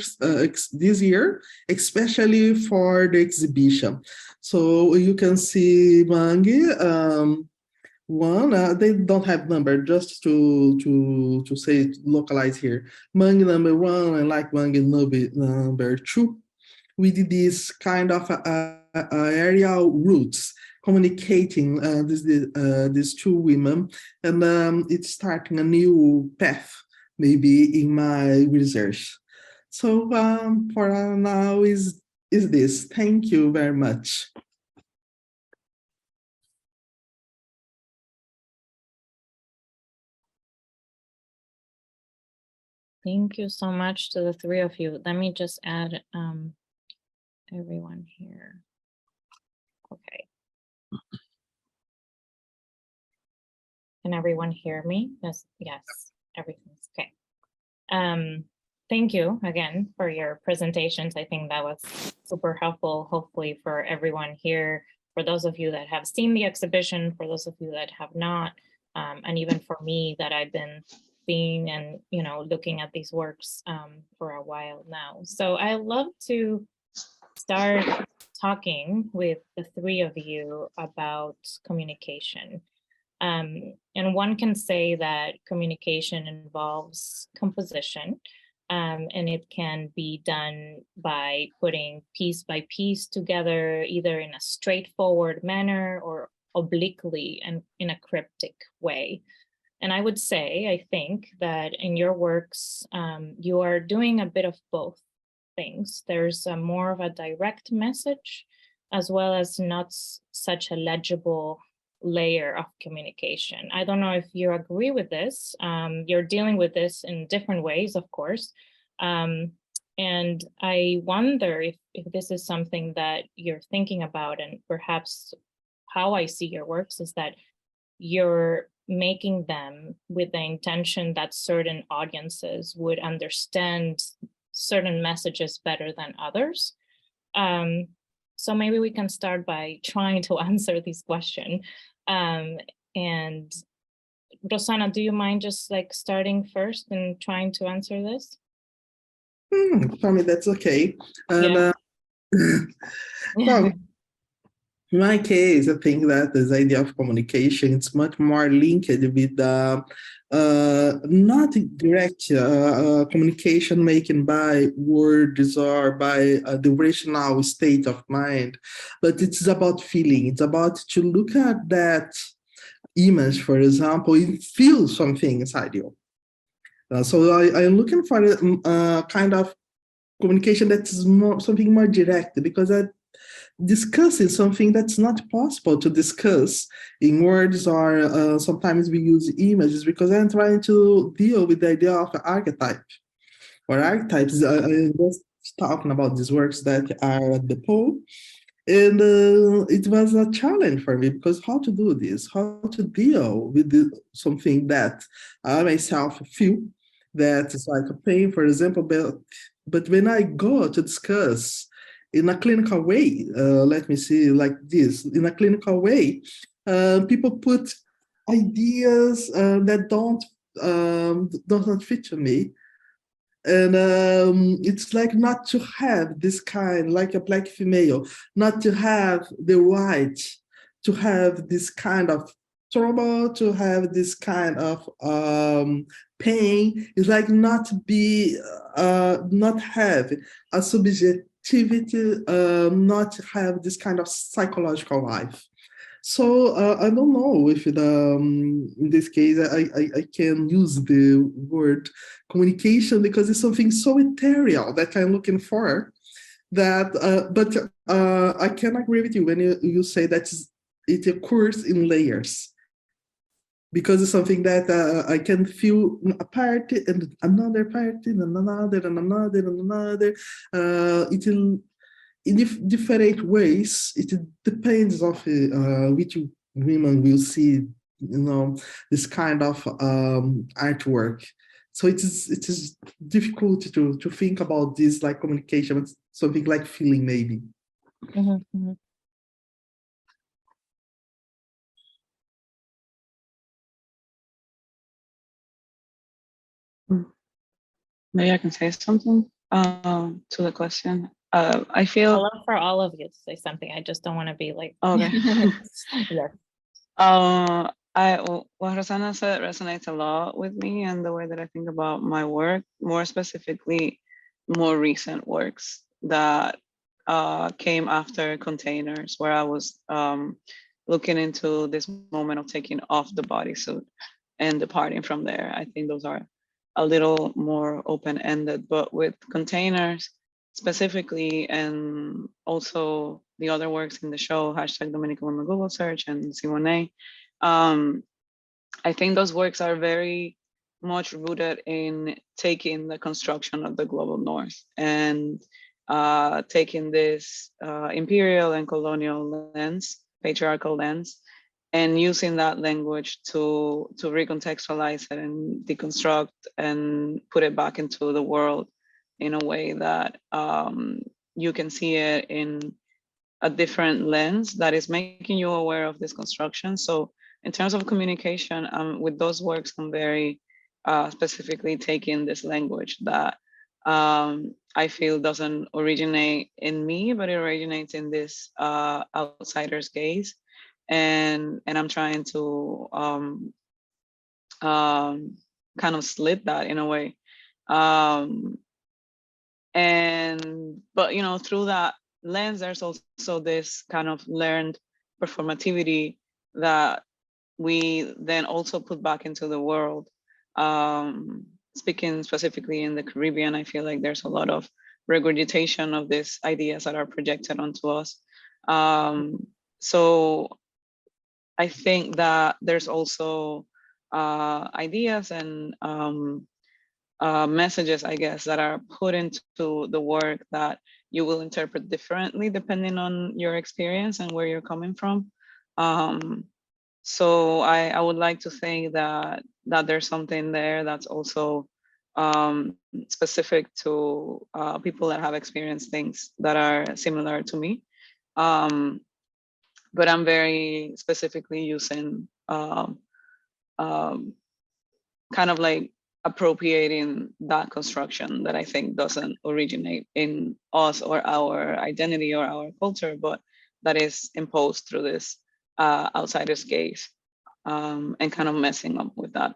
especially for the exhibition. So you can see Mang. One, they don't have number, just to say localize here. Mang number one and like Mang number two. We did this kind of aerial routes communicating these two women, and it's starting a new path maybe in my research. So for now is this. Thank you very much. Thank you so much to the three of you. Let me just add everyone here. Okay. Can everyone hear me? Yes, everything's okay. Thank you again for your presentations. I think that was super helpful, hopefully for everyone here, for those of you that have seen the exhibition, for those of you that have not, and even for me that I've been seeing and looking at these works for a while now. So I love to start talking with the three of you about communication. And one can say that communication involves composition, and it can be done by putting piece by piece together, either in a straightforward manner or obliquely and in a cryptic way. And I would say, I think that in your works, you are doing a bit of both things. There's more of a direct message, as well as not such a legible layer of communication. I don't know if you agree with this. You're dealing with this in different ways, of course. And I wonder if this is something that you're thinking about, and perhaps how I see your works is that you're making them with the intention that certain audiences would understand certain messages better than others. So maybe we can start by trying to answer this question. And Rosana, do you mind just like starting first and trying to answer this? For me, that's okay. And, Yeah. in my case, I think that this idea of communication, it's much more linked with not direct communication making by words or by the rational state of mind, but it's about feeling. It's about to look at that image, for example, and feel something inside you. So I'm looking for a kind of communication that's something more direct, because I discussing something that's not possible to discuss in words, or sometimes we use images, because I'm trying to deal with the idea of archetype or archetypes. I was talking about these works that are at DePaul, and it was a challenge for me, because how to do this, how to deal with something that I myself feel that is like a pain, for example, but when I go to discuss in a clinical way, let me see, like this, in a clinical way, people put ideas that don't fit to me. And it's like not to have this kind, like a Black female, not to have the right to have this kind of trouble, to have this kind of pain. It's like not have a subjectivity, not have this kind of psychological life. So I don't know if in this case I can use the word communication, because it's something so ethereal that I'm looking for. That, but I can agree with you when you say that it occurs in layers, because it's something that I can feel a part and another part and another and another and another. In different ways. It depends of which women will see, this kind of artwork. So it is difficult to think about this like communication, but something like feeling maybe. Mhm, mhm. Maybe I can say something to the question. I I'd feel love for all of you to say something. I just don't want to be like, okay. yes. What Rosana said resonates a lot with me and the way that I think about my work, more specifically, more recent works that came after containers, where I was looking into this moment of taking off the bodysuit and departing from there. I think those are a little more open-ended, but with containers specifically, and also the other works in the show, hashtag Dominican Women Google Search and Simone, I think those works are very much rooted in taking the construction of the global north and taking this imperial and colonial lens, patriarchal lens, and using that language to recontextualize it and deconstruct and put it back into the world in a way that you can see it in a different lens that is making you aware of this construction. So in terms of communication, with those works, I'm very specifically taking this language that I feel doesn't originate in me, but it originates in this outsider's gaze. And I'm trying to kind of slit that in a way. But through that lens, there's also this kind of learned performativity that we then also put back into the world. Speaking specifically in the Caribbean, I feel like there's a lot of regurgitation of these ideas that are projected onto us. So I think that there's also ideas and messages, I guess, that are put into the work that you will interpret differently depending on your experience and where you're coming from. So I would like to think that there's something there that's also specific to people that have experienced things that are similar to me. But I'm very specifically using kind of like appropriating that construction that I think doesn't originate in us or our identity or our culture, but that is imposed through this outsider's gaze, and kind of messing up with that.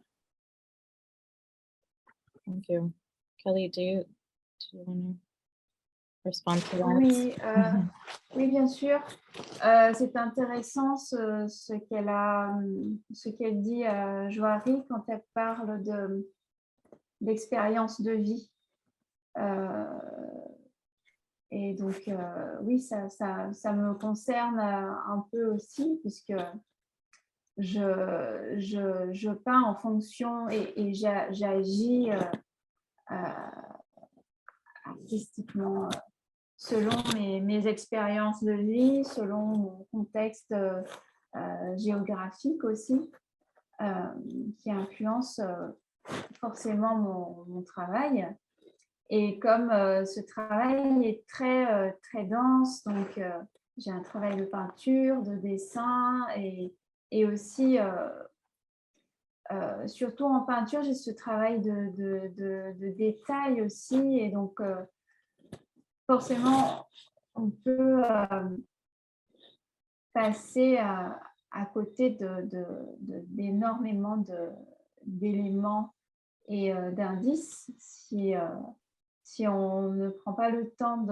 Thank you. Kelly, do you want to respond to that? Oui, oui, bien sûr. C'est intéressant ce qu'elle dit, Joiri, quand elle parle d'expérience de vie. Et donc, oui, ça me concerne un peu aussi, puisque je peins en fonction et j'agis artistiquement selon mes expériences de vie, selon mon contexte géographique aussi, qui influence forcément mon travail. Et comme ce travail est très, très dense, donc j'ai un travail de peinture, de dessin et aussi, surtout en peinture, j'ai ce travail de détail aussi. Et donc, forcément, on peut passer à côté d'énormément d'éléments et d'indices si on ne prend pas le temps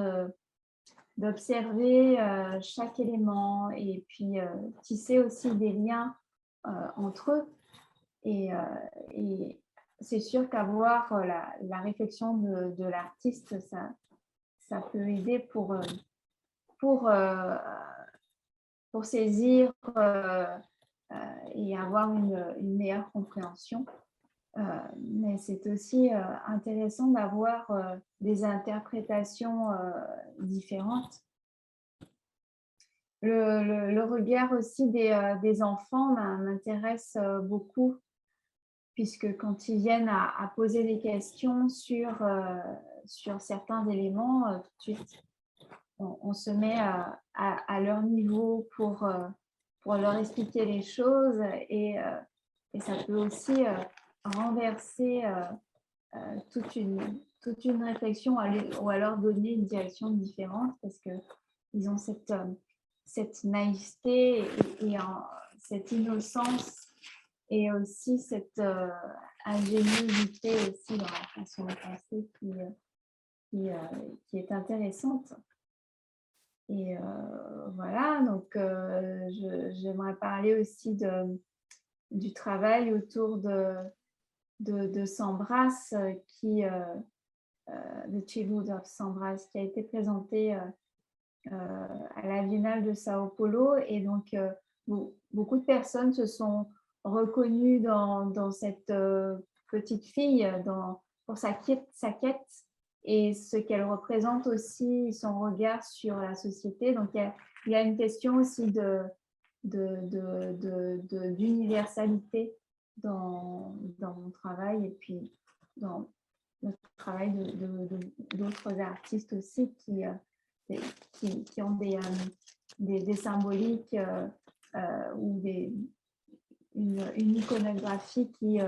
d'observer chaque élément et puis tisser aussi des liens entre eux. Et c'est sûr qu'avoir la réflexion de l'artiste, ça peut aider pour saisir et avoir une meilleure compréhension. Mais c'est aussi intéressant d'avoir des interprétations différentes. Le regard aussi des enfants m'intéresse beaucoup, puisque quand ils viennent à poser des questions sur certains éléments, tout de suite, on se met à leur niveau pour leur expliquer les choses, et ça peut aussi renverser toute une réflexion ou à leur donner une direction différente, parce qu'ils ont cette naïveté et cette innocence, et aussi cette ingéniosité aussi dans la façon de penser qui est intéressante. Et voilà, donc j'aimerais parler aussi du travail autour de Sambras, de Childhood of Sambras, qui a été présenté à la Biennale de Sao Paulo. Et donc, beaucoup de personnes se sont reconnues dans cette petite fille, pour sa quête et ce qu'elle représente aussi, son regard sur la société. Donc, il y a une question aussi d'universalité dans mon travail, et puis dans le travail d'autres artistes aussi qui ont des symboliques ou une iconographie qui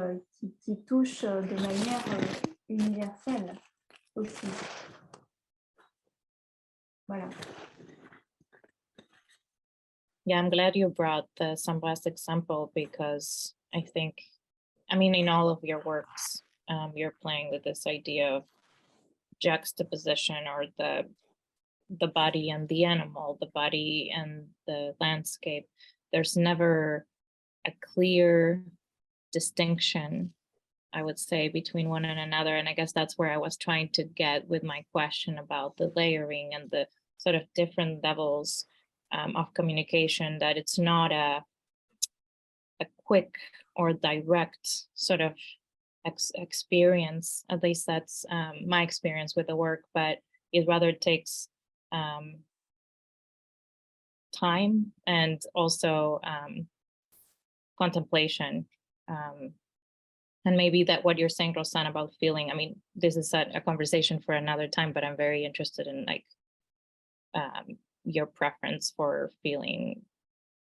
touche de manière universelle aussi. Voilà. Yeah, I'm glad you brought the Sambras example, because I think, I mean, in all of your works, you're playing with this idea of juxtaposition, or the body and the animal, the body and the landscape. There's never a clear distinction, I would say, between one and another. And I guess that's where I was trying to get with my question about the layering and the sort of different levels of communication, that it's not a quick or direct sort of experience. At least that's my experience with the work, but it rather takes time and also contemplation. And maybe that what you're saying, Rosana, about feeling, I mean, this is a conversation for another time, but I'm very interested in like your preference for feeling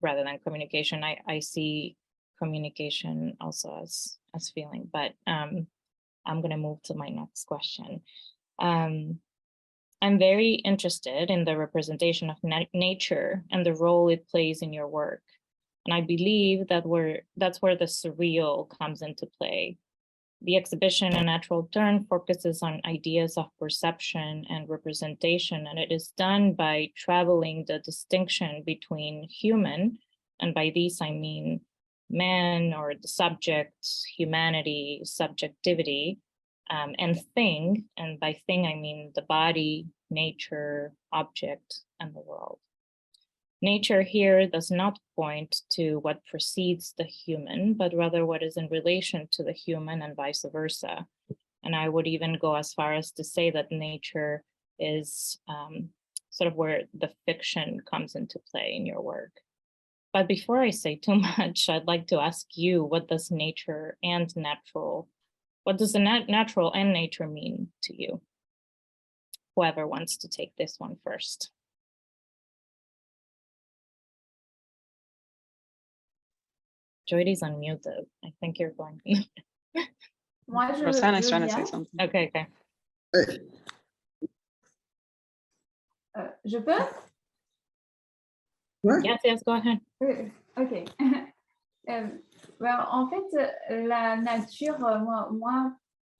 rather than communication. I see communication also as feeling, but I'm going to move to my next question. I'm very interested in the representation of nature and the role it plays in your work. And I believe that that's where the surreal comes into play. The exhibition, A Natural Turn, focuses on ideas of perception and representation, and it is done by traveling the distinction between human, and by these I mean man or the subject, humanity, subjectivity, and thing, and by thing I mean the body, nature, object, and the world. Nature here does not point to what precedes the human, but rather what is in relation to the human, and vice versa. And I would even go as far as to say that nature is sort of where the fiction comes into play in your work. But before I say too much, I'd like to ask you, what does the natural and nature mean to you? Whoever wants to take this one first. Joiri's unmuted. I think you're going. Rosana is trying to say something. Okay. Je peux? Ouais. Yes, go ahead. Ok. En fait, la nature,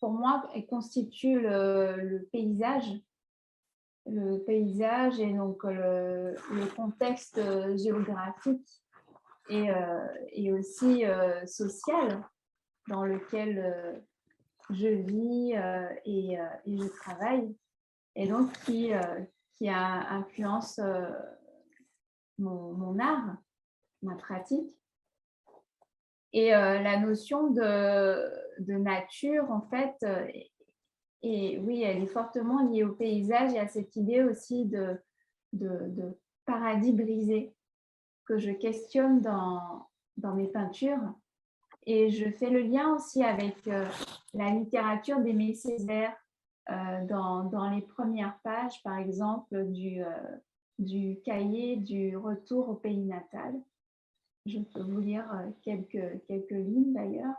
pour moi, elle constitue le paysage. Le paysage et donc le contexte géographique et aussi social dans lequel je vis et je travaille, et donc qui influence mon art, ma pratique. Et la notion de nature, en fait, et oui, elle est fortement liée au paysage et à cette idée aussi de paradis brisé que je questionne dans mes peintures. Et je fais le lien aussi avec la littérature d'Aimé Césaire dans les premières pages, par exemple, du cahier du retour au pays natal. Je peux vous lire quelques lignes d'ailleurs.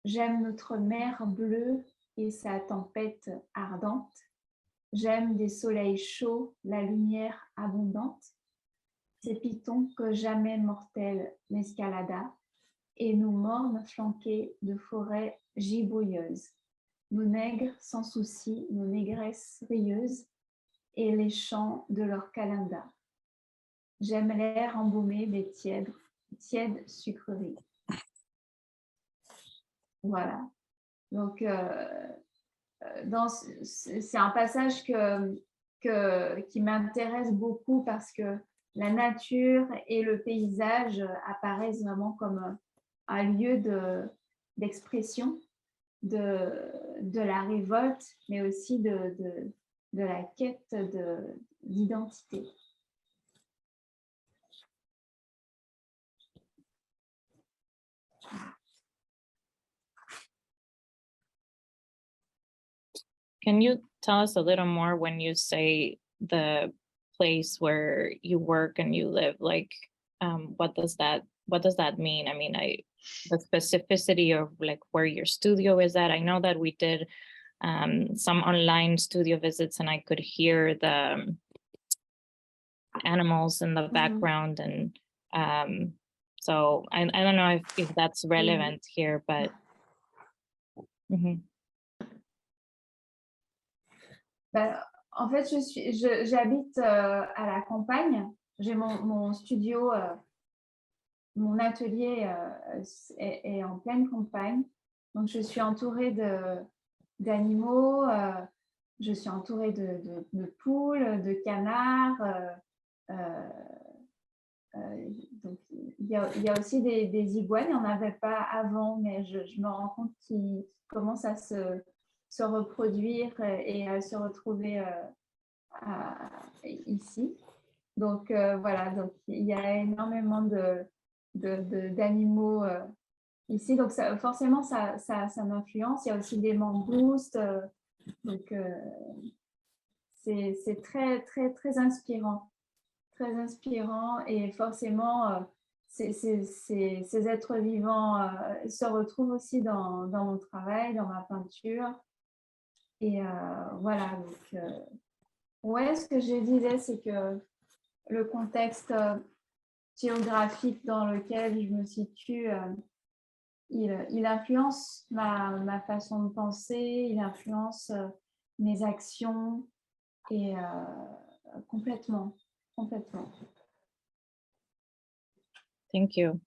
J'aime notre mer bleue et sa tempête ardente. J'aime des soleils chauds, la lumière abondante. Ces pitons que jamais mortel n'escalada et nous mornes flanqués de forêts giboyeuses. Nos nègres sans souci, nos négresses rieuses et les chants de leur calenda. J'aime l'air embaumé des tièdes sucreries. Voilà. Donc, c'est un passage qui m'intéresse beaucoup parce que la nature et le paysage apparaissent vraiment comme un lieu d'expression de la révolte, mais aussi de la quête d'identité. Can you tell us a little more when you say the place where you work and you live? Like, what does that mean? I mean, the specificity of like where your studio is at. I know that we did some online studio visits, and I could hear the animals in the background, and so I don't know if that's relevant here, but. Ben, en fait, j'habite à la campagne. J'ai mon studio, mon atelier est en pleine campagne. Donc, je suis entourée d'animaux, je suis entourée de poules, de canards. Donc, il y a aussi des iguanes. Il n'y en avait pas avant, mais je me rends compte qu'ils commencent à se reproduire et à se retrouver ici. Donc voilà, donc il y a énormément d'animaux ici. Donc forcément, ça m'influence. Il y a aussi des mangoustes. Donc c'est très, très, très inspirant. Très inspirant et forcément, ces êtres vivants se retrouvent aussi dans mon travail, dans ma peinture. Et voilà, donc, ouais, ce que je disais, c'est que le contexte géographique dans lequel je me situe, il influence ma façon de penser, il influence mes actions, et complètement. Thank you.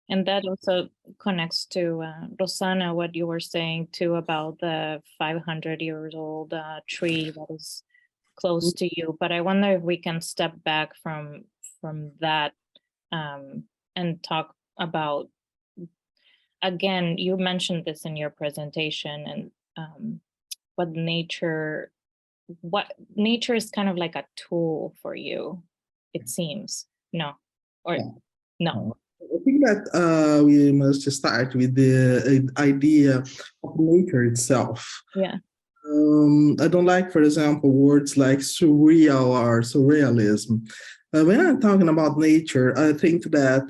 And that also connects to Rosana, what you were saying too about the 500 years old tree that is close to you. But I wonder if we can step back from that and talk about, again, you mentioned this in your presentation, and what nature is kind of like a tool for you, it seems. No, or no. I think that we must start with the idea of nature itself. Yeah. I don't like, for example, words like surreal or surrealism. When I'm talking about nature, I think that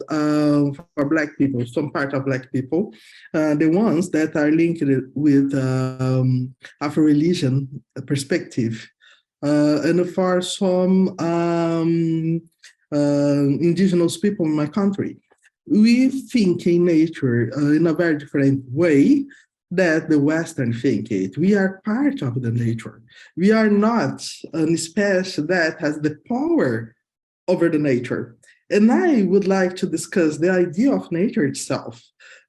for Black people, some part of Black people, the ones that are linked with Afro-religion perspective, and for some indigenous people in my country, we think in nature in a very different way that the Western think it. We are part of the nature. We are not a species that has the power over the nature. And I would like to discuss the idea of nature itself,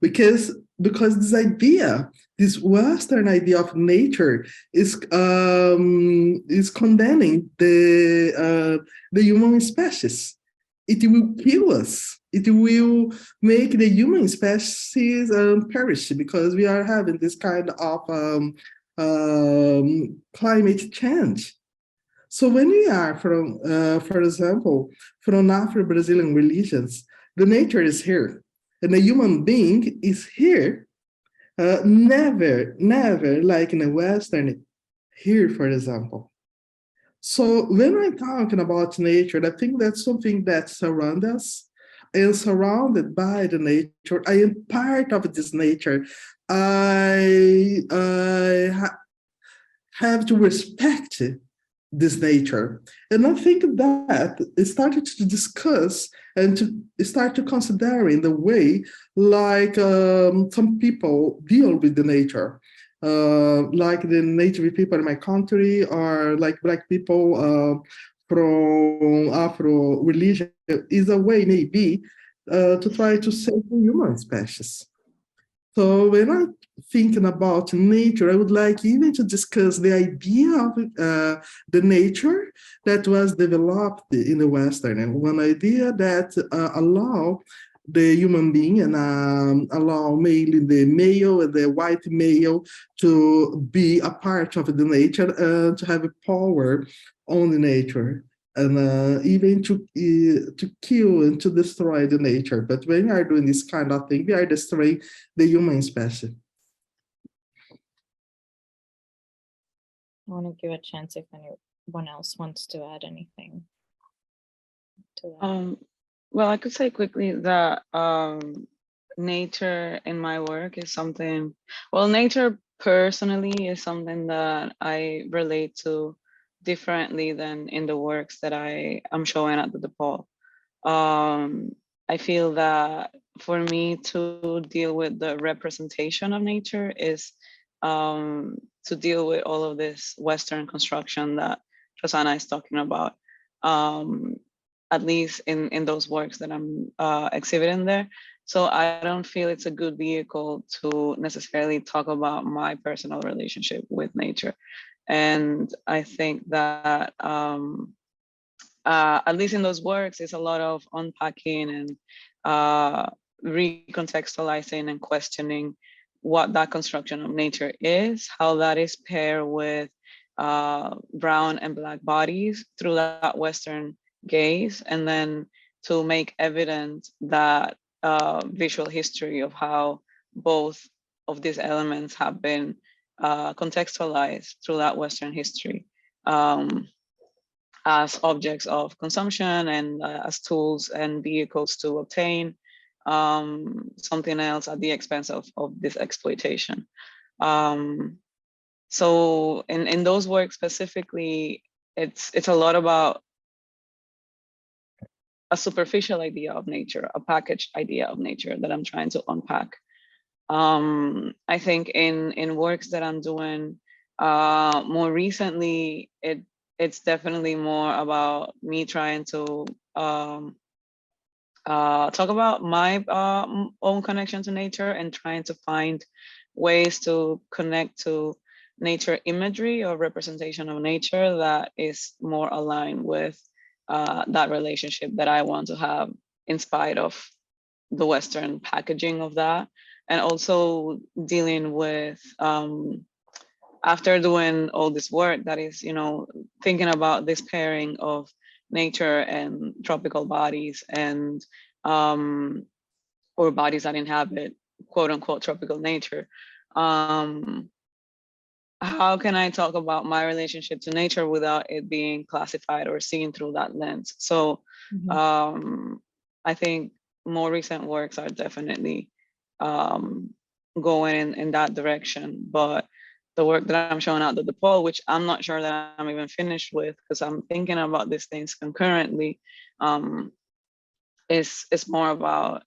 because this idea, this Western idea of nature, is condemning the human species. it will kill us. It will make the human species perish because we are having this kind of climate change. So when we are from, for example, from Afro-Brazilian religions, the nature is here and the human being is here. Never like in the Western here, for example. So when I'm talking about nature, I think that's something that surrounds us. I am surrounded by the nature. I am part of this nature. I have to respect this nature. And I think that it started to discuss and to start to considering the way like some people deal with the nature. Like the native people in my country or like Black people from Afro religion is a way maybe to try to save the human species. So when I'm thinking about nature, I would like even to discuss the idea of the nature that was developed in the Western, and one idea that allow the human being and allow mainly the male and the white male to be a part of the nature and to have a power on the nature and even to kill and to destroy the nature. But when we are doing this kind of thing, we are destroying the human species. I want to give a chance if anyone else wants to add anything to that. Well, I could say quickly that nature in my work is something, well, nature personally is something that I relate to differently than in the works that I am showing at the DePaul. I feel that for me to deal with the representation of nature is to deal with all of this Western construction that Rosana is talking about. At least in those works that I'm exhibiting there. So I don't feel it's a good vehicle to necessarily talk about my personal relationship with nature. And I think that at least in those works, it's a lot of unpacking and recontextualizing and questioning what that construction of nature is, how that is paired with brown and Black bodies through that Western gaze, and then to make evident that visual history of how both of these elements have been contextualized through that Western history as objects of consumption and as tools and vehicles to obtain something else at the expense of this exploitation. So in those works specifically, it's a lot about a superficial idea of nature, a packaged idea of nature that I'm trying to unpack. I think in works that I'm doing more recently, it's definitely more about me trying to talk about my own connection to nature and trying to find ways to connect to nature imagery or representation of nature that is more aligned with that relationship that I want to have in spite of the Western packaging of that. And also dealing with, after doing all this work that is, thinking about this pairing of nature and tropical bodies and, or bodies that inhabit quote unquote tropical nature. How can I talk about my relationship to nature without it being classified or seen through that lens? So I think more recent works are definitely going in that direction. But the work that I'm showing out at the DePaul, which I'm not sure that I'm even finished with because I'm thinking about these things concurrently, is more about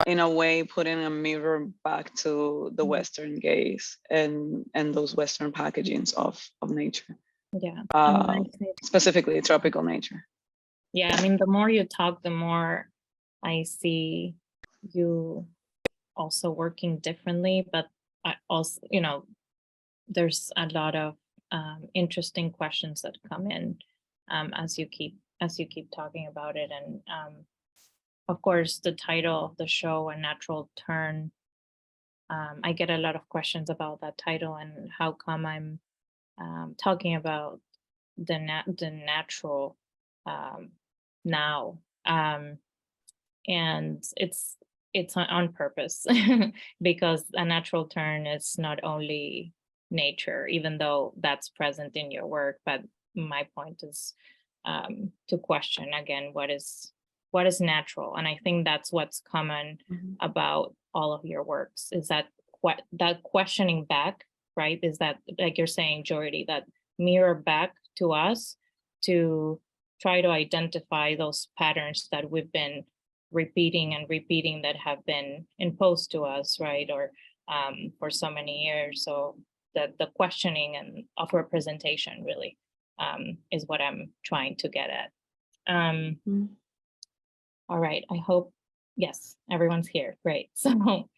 in a way putting a mirror back to the Western gaze and those Western packagings of nature. Yeah. Specifically tropical nature. Yeah, I mean, the more you talk, the more I see you also working differently, but I also, there's a lot of interesting questions that come in as you keep as you keep talking about it. And of course, the title of the show, A Natural Turn, I get a lot of questions about that title and how come I'm talking about the natural now. And it's on purpose because a natural turn is not only nature, even though that's present in your work, but my point is to question again what is natural. And I think that's what's common about all of your works, is that that questioning back, right? Is that, like you're saying, Joiri, that mirror back to us to try to identify those patterns that we've been repeating and repeating that have been imposed to us, right? Or for so many years. So the questioning and of representation really is what I'm trying to get at. All right, I hope, yes, everyone's here, great. So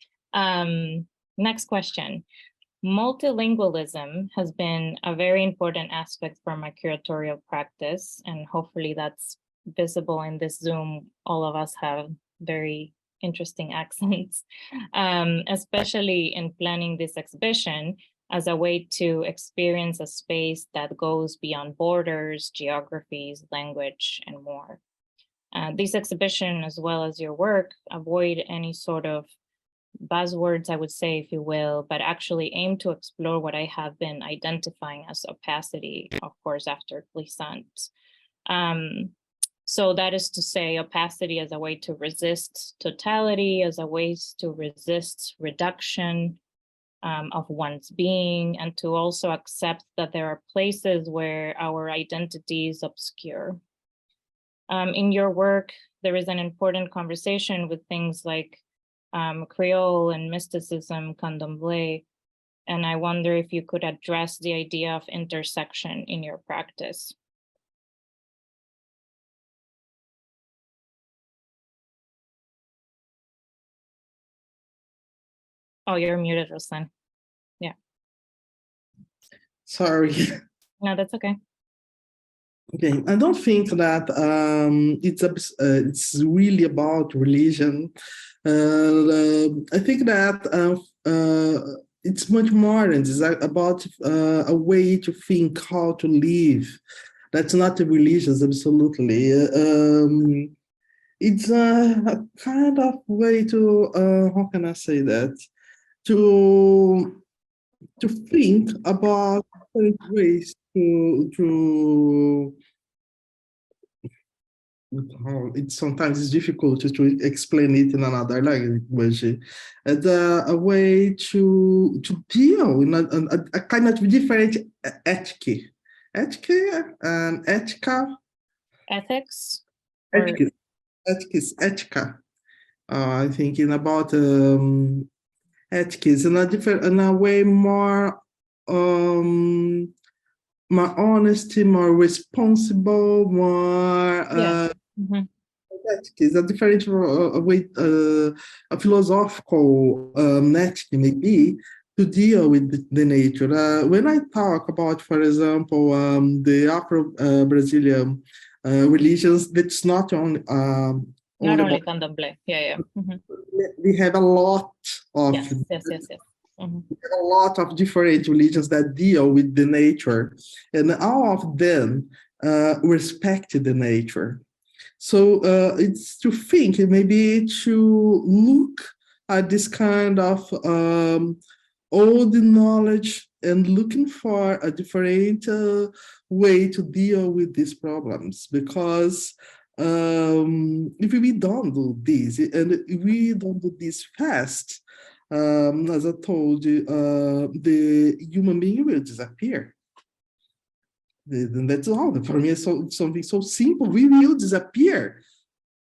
next question. Multilingualism has been a very important aspect for my curatorial practice, and hopefully that's visible in this Zoom. All of us have very interesting accents, especially in planning this exhibition as a way to experience a space that goes beyond borders, geographies, language, and more. This exhibition, as well as your work, avoid any sort of buzzwords, I would say, if you will, but actually aim to explore what I have been identifying as opacity, of course, after Glissant. So that is to say, opacity as a way to resist totality, as a way to resist reduction of one's being, and to also accept that there are places where our identity is obscure. In your work, there is an important conversation with things like Creole and mysticism, candomblé, and I wonder if you could address the idea of intersection in your practice. Oh, you're muted, Rosana. Yeah. Sorry. No, that's okay. Okay, I don't think that it's really about religion. I think that it's much more than it's about a way to think how to live. That's not a religion, absolutely. It's a kind of way to how can I say that? To think about different ways to it's sometimes difficult to explain it in another language, as a way to deal in a kind of different ethic and ethica. Ethics? Ethica. I'm thinking about ethics in a way more more honesty, more responsible, more ethics, a different way, a philosophical ethic maybe to deal with the nature. When I talk about, for example, the Afro-Brazilian religions, that's not only not only candomblé. Yeah. We have a lot of yes. A lot of different religions that deal with the nature, and all of them respect the nature. So it's to think, maybe to look at this kind of old knowledge and looking for a different way to deal with these problems, because if we don't do this, and if we don't do this fast, as I told you, the human being will disappear. And that's all. For me, it's something so simple. We will disappear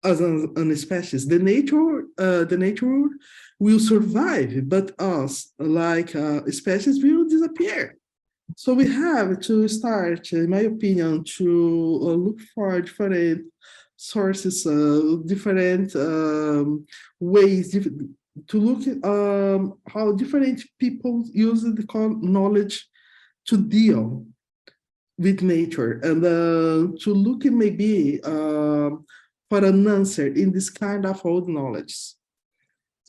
as an species. The nature will survive, but us, like species, will disappear. So we have to start, in my opinion, to look for different sources, different ways, to look at how different people use the knowledge to deal with nature and to look maybe for an answer in this kind of old knowledge,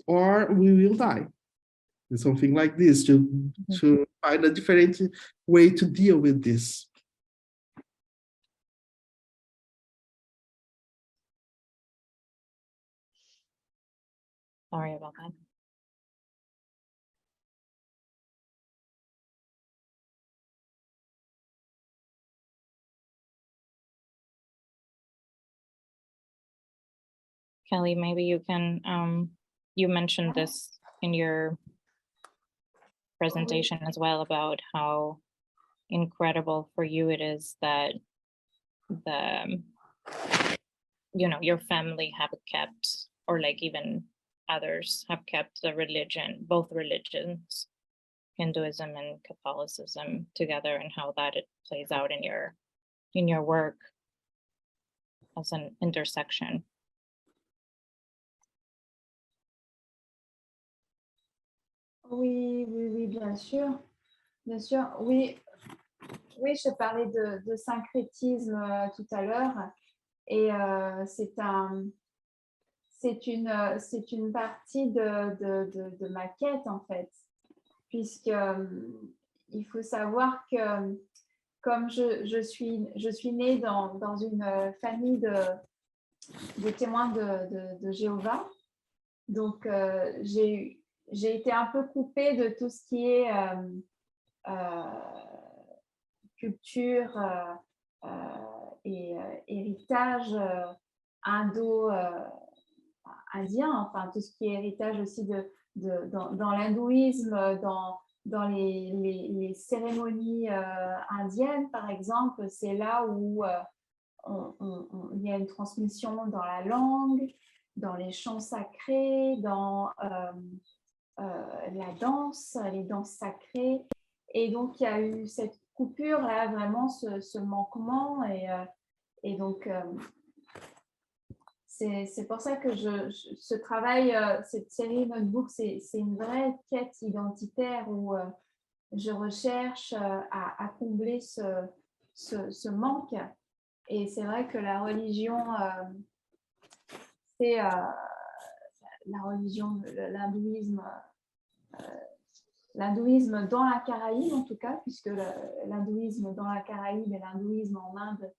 or we will die. Something like this to find a different way to deal with this. Sorry about that. Kelly, maybe you can, you mentioned this in your presentation as well about how incredible for you it is that your family have kept, or like even others have kept the religion, both religions, Hinduism and Catholicism together, and how that it plays out in your work as an intersection. Oui, bien sûr. Bien sûr, oui. Oui, je parlais de syncrétisme tout à l'heure. Et c'est une partie de ma quête, en fait. Puisque il faut savoir que comme je suis née dans une famille de témoins de Jéhovah, donc j'ai été un peu coupée de tout ce qui est culture et héritage indien, enfin tout ce qui est héritage aussi dans l'hindouisme, dans les cérémonies indiennes, par exemple, c'est là où il y a une transmission dans la langue, dans les chants sacrés, dans la danse, les danses sacrées. Et donc, il y a eu cette coupure là, vraiment ce manquement. Et donc, c'est pour ça que ce travail, cette série Notebook, c'est une vraie quête identitaire où je recherche à combler ce manque. Et c'est vrai que la religion, c'est la religion, l'hindouisme dans la Caraïbe en tout cas, puisque l'hindouisme dans la Caraïbe et l'hindouisme en Inde,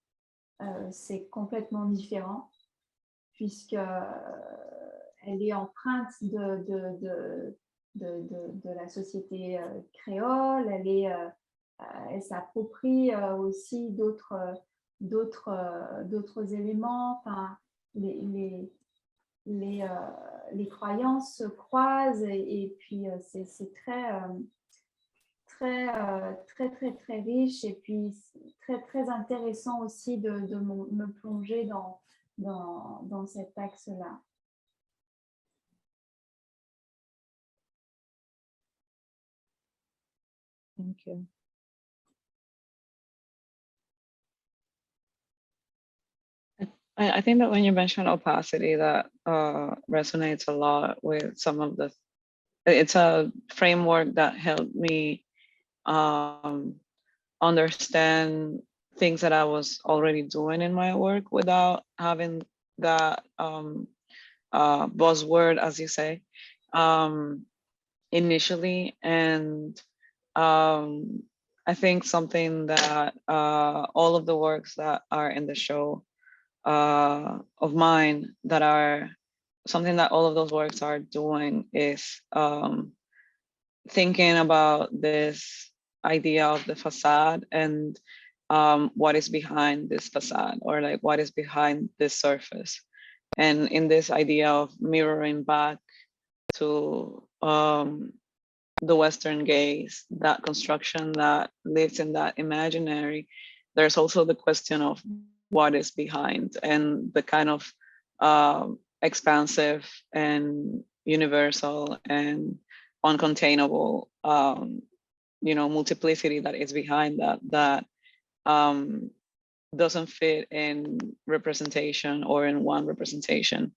c'est complètement différent, puisqu'elle est empreinte de la société créole, elle s'approprie aussi d'autres éléments, enfin, les croyances se croisent et puis c'est très riche et puis très intéressant aussi de me plonger dans cet axe-là. Thank you. I think that when you mention opacity, that resonates a lot with some of the, it's a framework that helped me understand things that I was already doing in my work without having that buzzword, as you say, initially. And I think something that all of the works that are in the show of mine, that are something that all of those works are doing, is thinking about this idea of the facade and what is behind this facade, or like what is behind this surface. And in this idea of mirroring back to the Western gaze, that construction that lives in that imaginary, there's also the question of what is behind, and the kind of expansive and universal and uncontainable multiplicity that is behind that doesn't fit in representation or in one representation.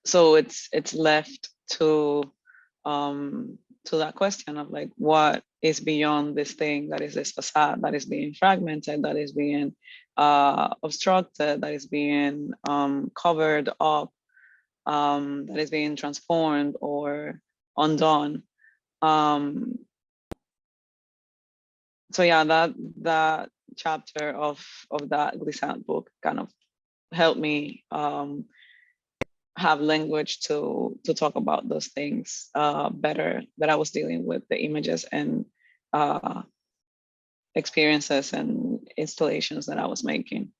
So it's left to to that question of like, what is beyond this thing that is this facade that is being fragmented, that is being obstructed, that is being covered up, that is being transformed or undone. So yeah, that chapter of that Glissant book kind of helped me have language to talk about those things better, that I was dealing with the images and experiences and installations that I was making.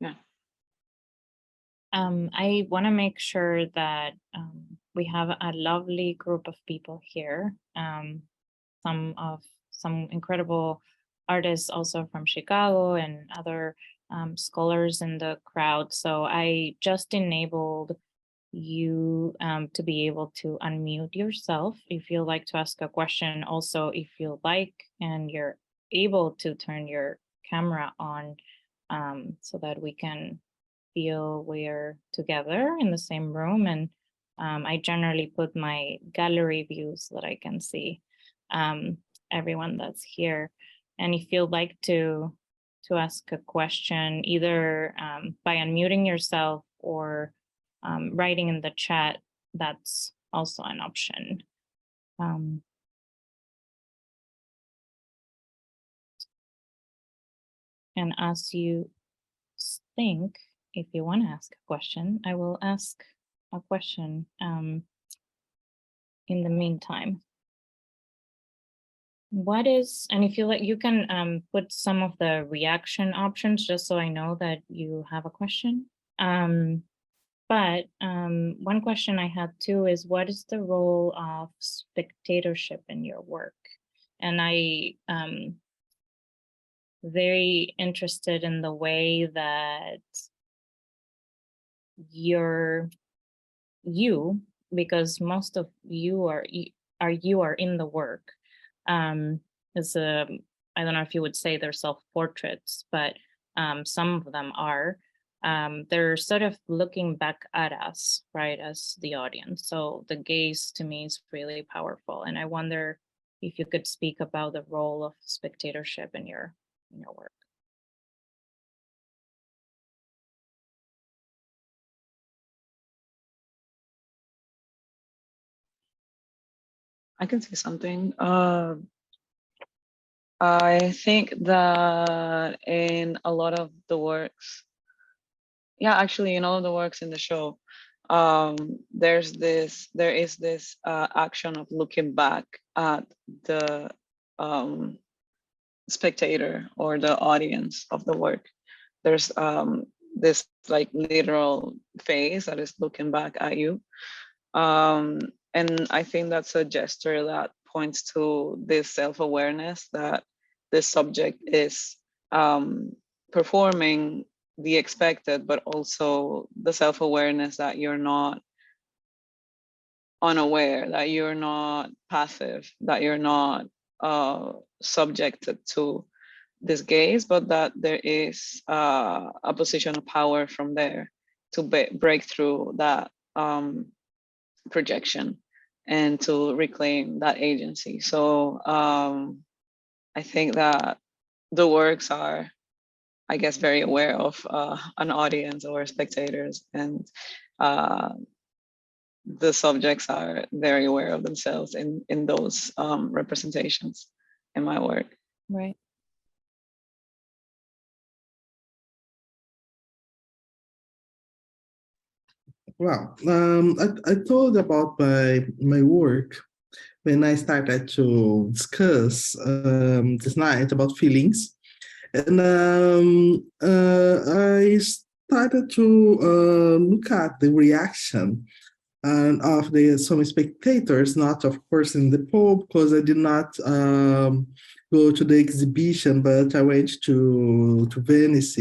Yeah. I want to make sure that we have a lovely group of people here. Some incredible artists also from Chicago and other scholars in the crowd. So I just enabled you to be able to unmute yourself if you'd like to ask a question. Also, if you like and you're able to turn your camera on so that we can feel we're together in the same room. And I generally put my gallery view so that I can see everyone that's here. And if you'd like to ask a question, either by unmuting yourself or writing in the chat, that's also an option. And as you think, if you want to ask a question, I will ask a question in the meantime. What is, and if you like, you can put some of the reaction options just so I know that you have a question. But one question I had too is, what is the role of spectatorship in your work? And I very interested in the way that because most of you are in the work. Is I don't know if you would say they're self-portraits, but some of them are. They're sort of looking back at us, right, as the audience. So the gaze to me is really powerful. And I wonder if you could speak about the role of spectatorship in your work. I can say something. I think that in a lot of the works, actually in all of the works in the show, there is this action of looking back at the spectator or the audience of the work. There's this like literal face that is looking back at you. And I think that's a gesture that points to this self-awareness that this subject is performing the expected, but also the self-awareness that you're not unaware, that you're not passive, that you're not subjected to this gaze, but that there is a position of power from there to break through that projection and to reclaim that agency. So I think that the works are, I guess, very aware of an audience or spectators, and the subjects are very aware of themselves in those representations in my work. Right. Well, I told about my work when I started to discuss this night about feelings, and I started to look at the reaction of some spectators, not of course in DePaul, because I did not go to the exhibition, but I went to Venice,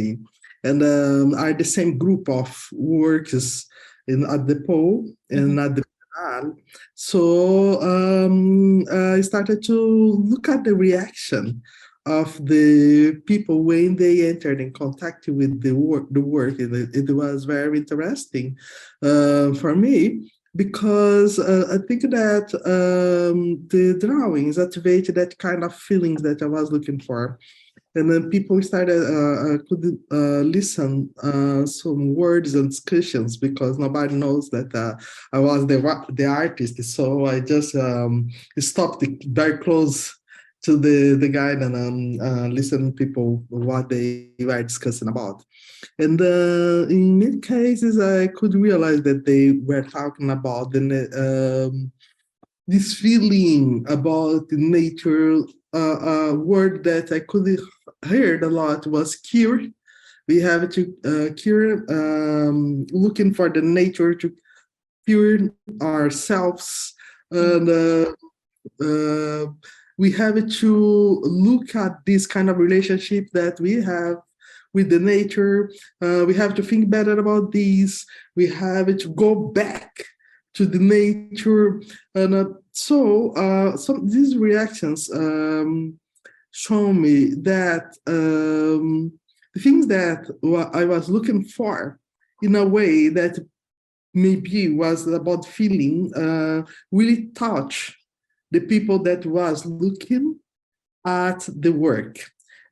and are the same group of works at DePaul and at the Biennale. So I started to look at the reaction of the people when they entered in contact with the work. It was very interesting for me, because I think that the drawings activated that kind of feelings that I was looking for. And then people started could listen some words and discussions, because nobody knows that I was the artist. So I just stopped very close to the guide and listen people what they were discussing about. And in many cases, I could realize that they were talking about this feeling about the nature. Word that I could heard a lot was cure. We have to cure, looking for the nature to cure ourselves, and we have to look at this kind of relationship that we have with the nature. We have to think better about these. We have to go back to the nature, and some these reactions show me that the things that I was looking for, in a way that maybe was about feeling, really touch the people that was looking at the work.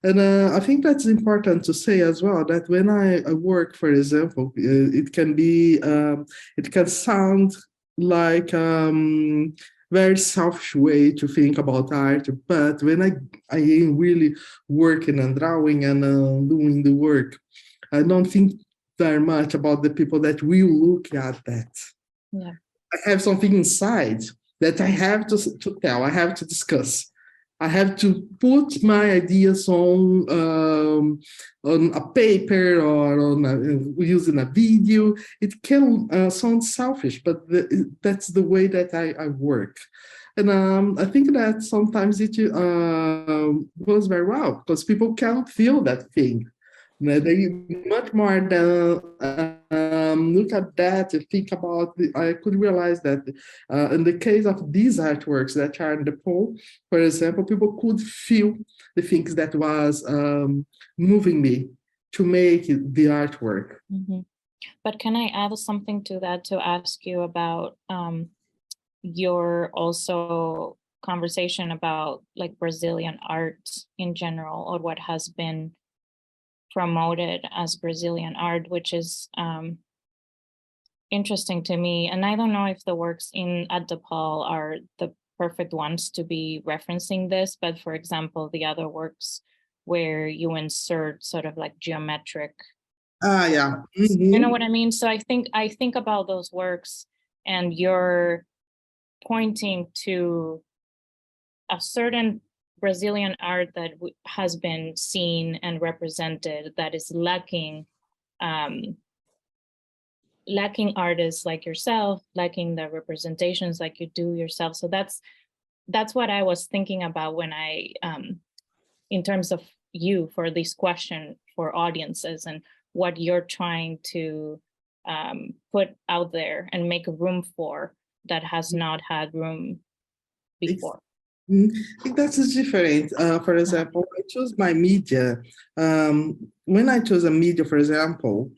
And I think that's important to say as well, that when I work, for example, it can sound like very selfish way to think about art, but when I am really working and drawing and doing the work, I don't think very much about the people that will look at that. Yeah. I have something inside that I have to tell, I have to discuss. I have to put my ideas on a paper or using a video. It can sound selfish, but that's the way that I work. And I think that sometimes it goes very well, because people can feel that thing. They much more than look at that and think about. I could realize that in the case of these artworks that are in DePaul, for example, people could feel the things that was moving me to make the artwork. Mm-hmm. But can I add something to that, to ask you about your also conversation about like Brazilian art in general, or what has been promoted as Brazilian art, which is interesting to me. And I don't know if the works at DePaul are the perfect ones to be referencing this, but for example, the other works where you insert sort of like geometric. Yeah. Mm-hmm. You know what I mean? So I think about those works, and you're pointing to a certain Brazilian art that has been seen and represented that is lacking artists like yourself, lacking the representations like you do yourself. So that's what I was thinking about when I, in terms of you, for this question for audiences and what you're trying to put out there and make room for that has not had room before. I think that is different. For example, I chose my media. When I chose a media, for example,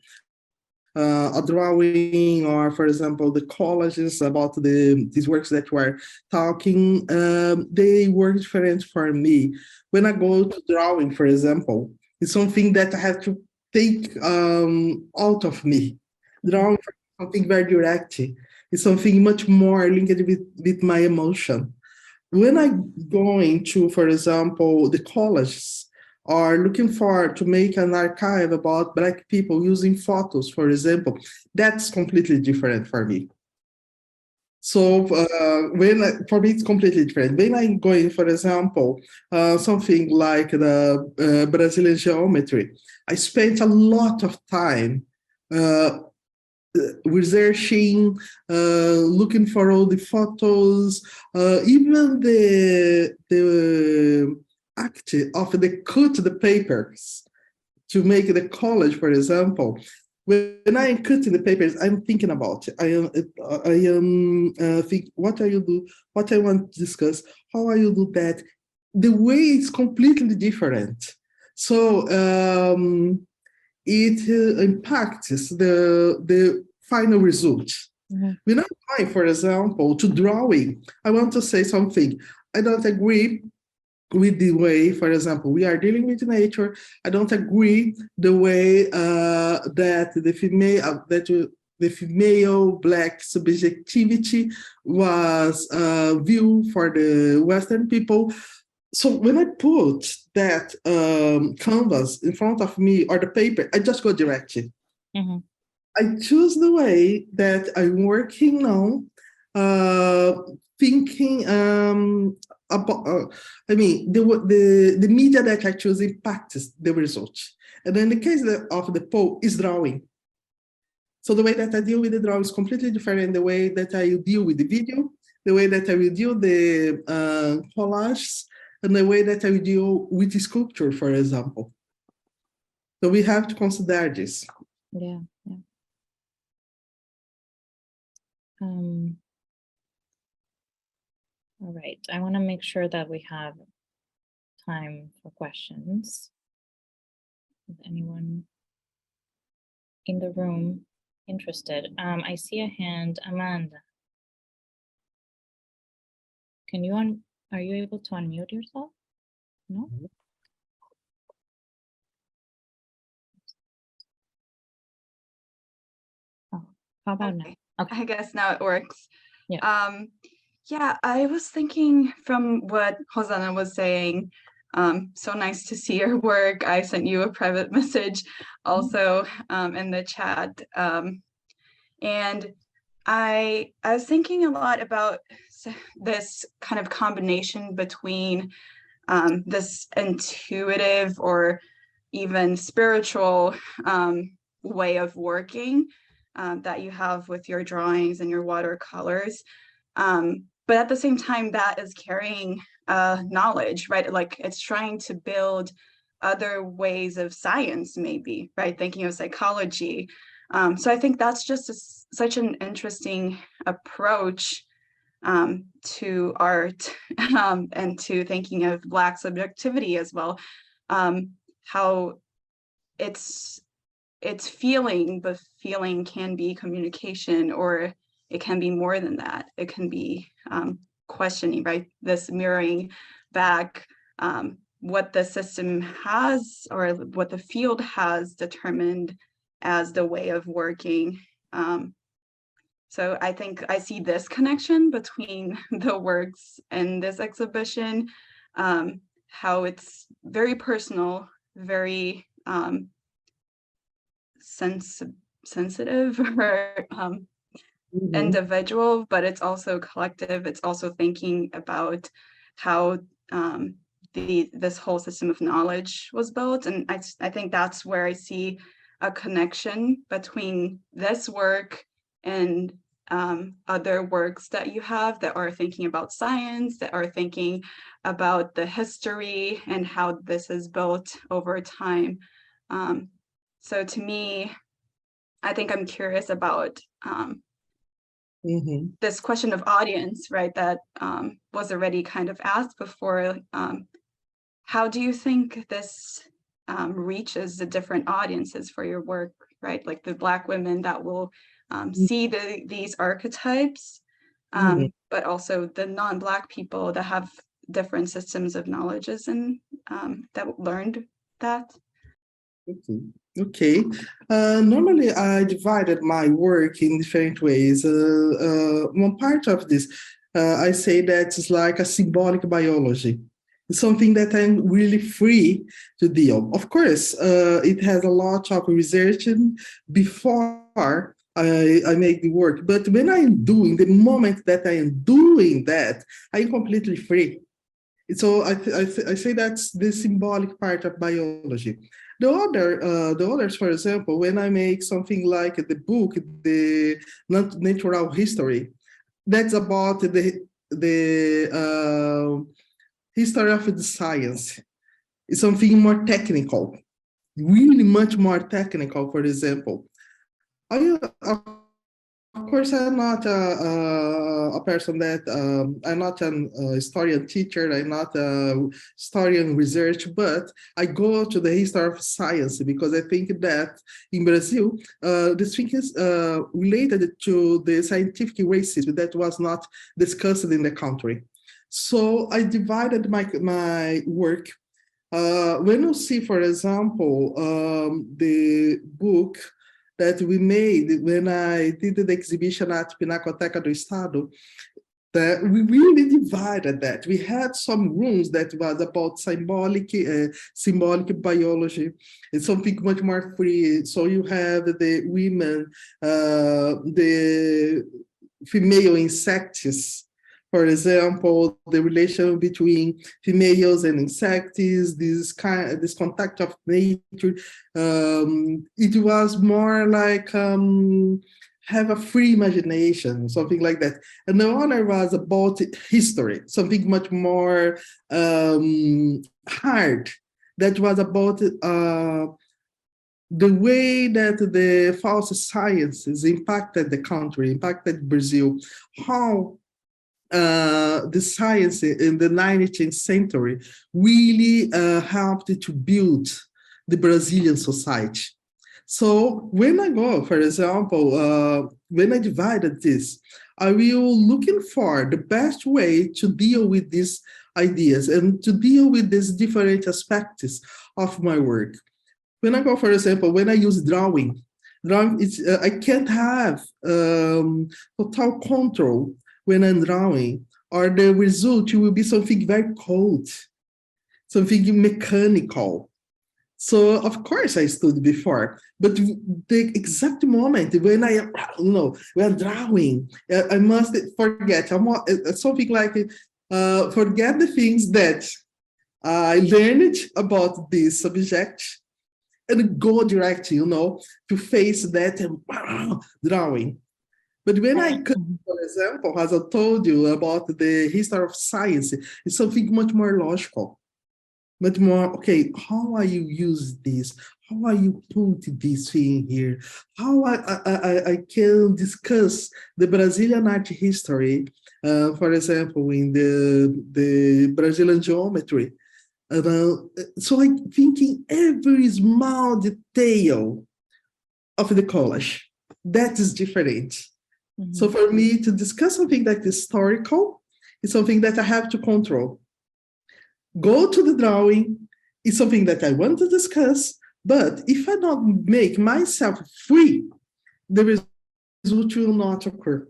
a drawing, or for example, the collages about these works that were talking, they were different for me. When I go to drawing, for example, it's something that I have to take out of me. Drawing something very direct. It's something much more linked with my emotion. When I go into, for example, the colleges, are looking to make an archive about Black people using photos, for example, that's completely different for me. So for me, it's completely different. When I'm going, for example, something like the Brazilian geometry, I spent a lot of time researching, looking for all the photos, even the act of the cut the papers to make the college, for example. When I am cutting the papers, I'm thinking about it. I am think what are you do, what I want to discuss, how are you do that. the way is completely different. So it impacts the final result. When I'm trying, for example, to drawing, I want to say something. I don't agree with the way, for example, we are dealing with nature. I don't agree the way that the female Black subjectivity was viewed for the Western people. So when I put that canvas in front of me or the paper, I just go directly. I choose the way that I'm working now, thinking about, I mean, the media that I choose impacts the result. And in the case of the poll is drawing. So the way that I deal with the drawing is completely different. The way that I deal with the video, the way that I will deal the collages, and the way that I will deal with the sculpture, for example. So we have to consider this. Yeah. All right, I want to make sure that we have time for questions. Is anyone in the room interested? I see a hand, Amanda. Are you able to unmute yourself? No? Oh, how about now? Okay. I guess now it works. Yeah. Yeah, I was thinking from what Rosana was saying, so nice to see your work. I sent you a private message also in the chat. And I was thinking a lot about this kind of combination between this intuitive or even spiritual way of working that you have with your drawings and your watercolors. But at the same time, that is carrying knowledge, right? Like it's trying to build other ways of science, maybe, right? Thinking of psychology. So I think that's just such an interesting approach to art and to thinking of Black subjectivity as well. How it's feeling, but feeling can be communication, or it can be more than that. It can be questioning, right? This mirroring back what the system has or what the field has determined as the way of working. So I think I see this connection between the works in this exhibition, how it's very personal, very sensitive or individual, but it's also collective. It's also thinking about how this whole system of knowledge was built. And I think that's where I see a connection between this work and other works that you have that are thinking about science, that are thinking about the history and how this is built over time. So to me, I think I'm curious about this question of audience, right, that was already kind of asked before. How do you think this reaches the different audiences for your work, right? Like the Black women that will see these archetypes, but also the non-Black people that have different systems of knowledges and that learned that. Okay. Normally, I divided my work in different ways. One part of this, I say that it's like a symbolic biology. It's something that I'm really free to deal. Of course, it has a lot of research before I make the work. But when I'm doing, the moment that I am doing that, I'm completely free. So I say that's the symbolic part of biology. The others, for example, when I make something like the book, the Natural History, that's about the history of the science. It's something more technical, really much more technical, for example. Of of course, I'm not a person that, I'm not an historian teacher, I'm not a historian research, but I go to the history of science because I think that in Brazil, this thing is related to the scientific racism that was not discussed in the country. So I divided my work. When you see, for example, the book that we made when I did the exhibition at Pinacoteca do Estado, that we really divided that. We had some rooms that was about symbolic biology. It's something much more free. So you have the women, the female insects, for example, the relation between females and insects, this contact of nature. It was more like have a free imagination, something like that. And the other was about history, something much more hard. That was about the way that the false sciences impacted the country, impacted Brazil, how the science in the 19th century really helped to build the Brazilian society. So when I go, for example, when I divided this, I will looking for the best way to deal with these ideas and to deal with these different aspects of my work. When I go, for example, when I use drawing it's, I can't have total control when I'm drawing, or the result will be something very cold, something mechanical. So of course I stood before, but the exact moment when I, when I'm drawing, I must forget. Something like forget the things that I learned about this subject and go direct, to face that drawing. But when I come, for example, as I told you about the history of science, it's something much more logical, much more, okay, how are you use this? How are you put this thing here? How I can discuss the Brazilian art history, for example, in the Brazilian geometry. So I'm thinking every small detail of the collage, that is different. Mm-hmm. So for me to discuss something that is historical is something that I have to control. Go to the drawing is something that I want to discuss, but if I don't make myself free, the result will not occur.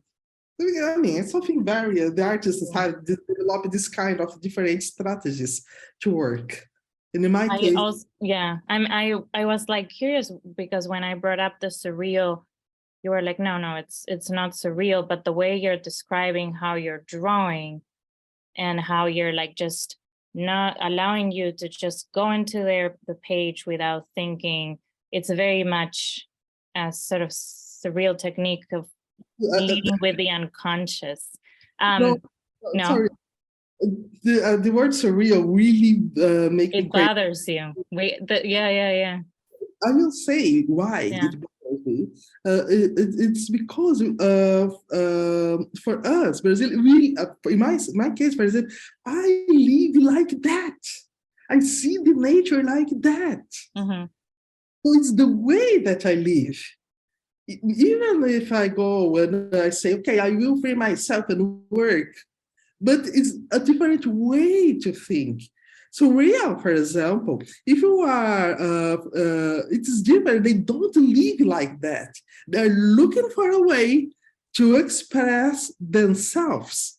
I mean, it's something very, the artists have developed this kind of different strategies to work. And in my case, I was like curious because when I brought up the surreal, you were like, no, it's not surreal, but the way you're describing how you're drawing and how you're like just not allowing you to just go into the page without thinking, it's very much a sort of surreal technique of leading with the unconscious. Sorry. The word surreal really makes me bothers you. Yeah. I will say why it bothers me. It's because for us, Brazil, really, in my case, for example, I live like that. I see the nature like that. Mm-hmm. So it's the way that I live. Even if I go and I say, okay, I will free myself and work, but it's a different way to think. So real, for example, if you are, it is different. They don't live like that. They're looking for a way to express themselves.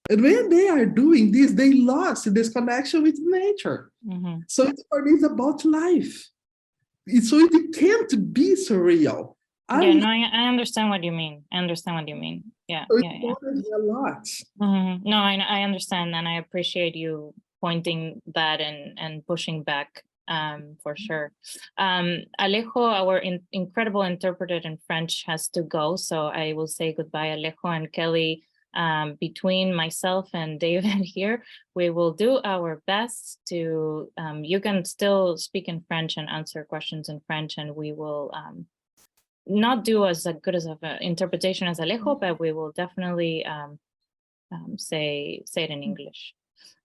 And when they are doing this, they lost this connection with nature. Mm-hmm. So it's about life. So it can't be surreal. I understand what you mean. Yeah, so it's a lot. Mm-hmm. No, I understand, and I appreciate you pointing that and pushing back for sure. Alejo, our incredible interpreter in French, has to go, so I will say goodbye, Alejo and Kelly. Between myself and David here, we will do our best to, you can still speak in French and answer questions in French, and we will not do as a good as of an interpretation as Alejo, but we will definitely say it in English.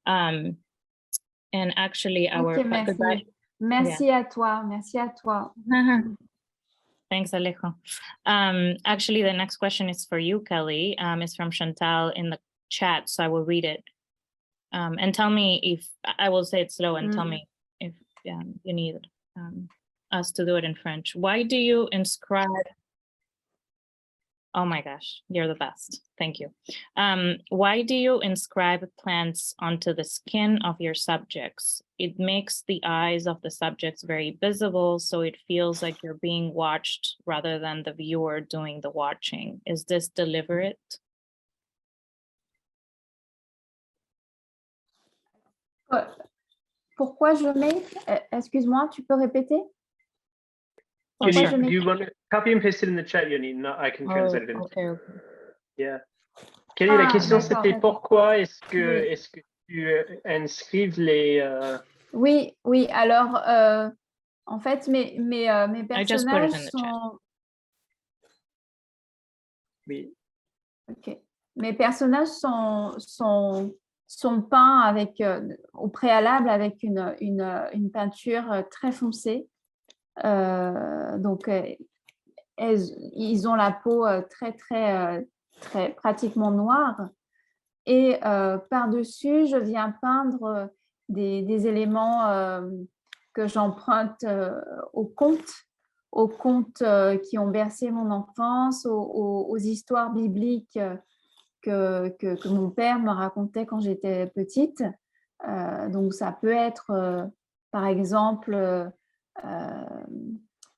And actually our Ok, merci. goodbye. Merci à toi. Merci à toi. Thanks, Alejo. Actually, the next question is for you, Kelly. It's from Chantal in the chat, so I will read it. And tell me if, I will say it slow and tell me if you need us to do it in French. Why do you inscribe? Oh my gosh, you're the best. Thank you. Why do you inscribe plants onto the skin of your subjects? It makes the eyes of the subjects very visible, so it feels like you're being watched rather than the viewer doing the watching. Is this deliberate? Pourquoi je mets, excuse-moi, tu peux répéter? Oh, Pourquoi sure. je mets Do you want to copy and paste it in the chat, Ionit? No, I can translate it in. Okay. Yeah. Kelly, la question d'accord, c'était d'accord. pourquoi est-ce que, Oui. est-ce que tu inscrives les... Oui, oui, alors, en fait, mes I just put it personnages in the chat. sont... Oui. Ok. Mes personnages sont peints avec, au préalable avec une peinture très foncée. Donc, ils ont la peau très pratiquement noire. Et par-dessus, je viens peindre des éléments que j'emprunte aux contes qui ont bercé mon enfance, aux histoires bibliques que mon père me racontait quand j'étais petite. Donc, ça peut être, par exemple,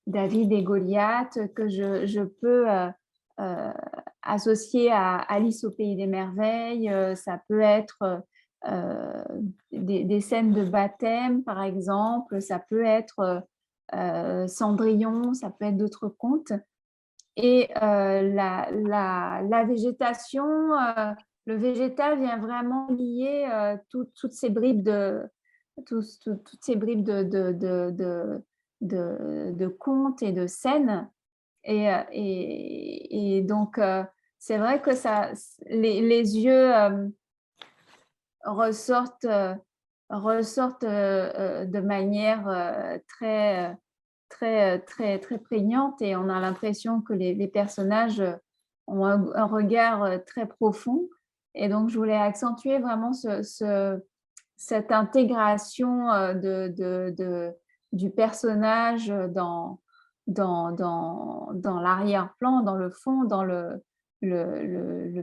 David et Goliath, que je peux associer à Alice au pays des merveilles. Ça peut être des scènes de baptême, par exemple. Ça peut être Cendrillon, ça peut être d'autres contes. Et la végétation, le végétal vient vraiment lier toutes ces bribes de contes et de scènes. Et donc, c'est vrai que les yeux ressortent de manière très prégnante, et on a l'impression que les personnages ont un regard très profond. Et donc, je voulais accentuer vraiment cette intégration du personnage dans l'arrière-plan, dans le fond, dans le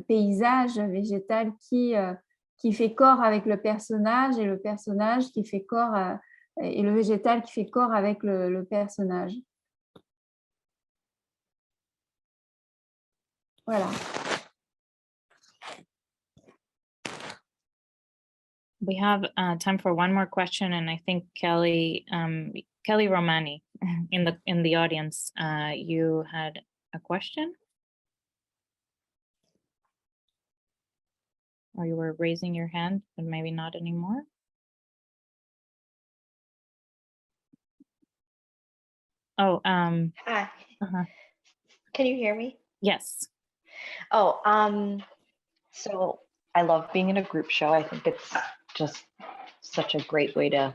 paysage végétal qui fait corps avec le personnage, et le personnage qui fait corps et le végétal qui fait corps avec le personnage. Voilà. We have time for one more question, and I think Kelly Romani in the audience, you had a question, or you were raising your hand, but maybe not anymore. Oh, Hi. Can you hear me? yes. Oh, so I love being in a group show. I think it's just such a great way to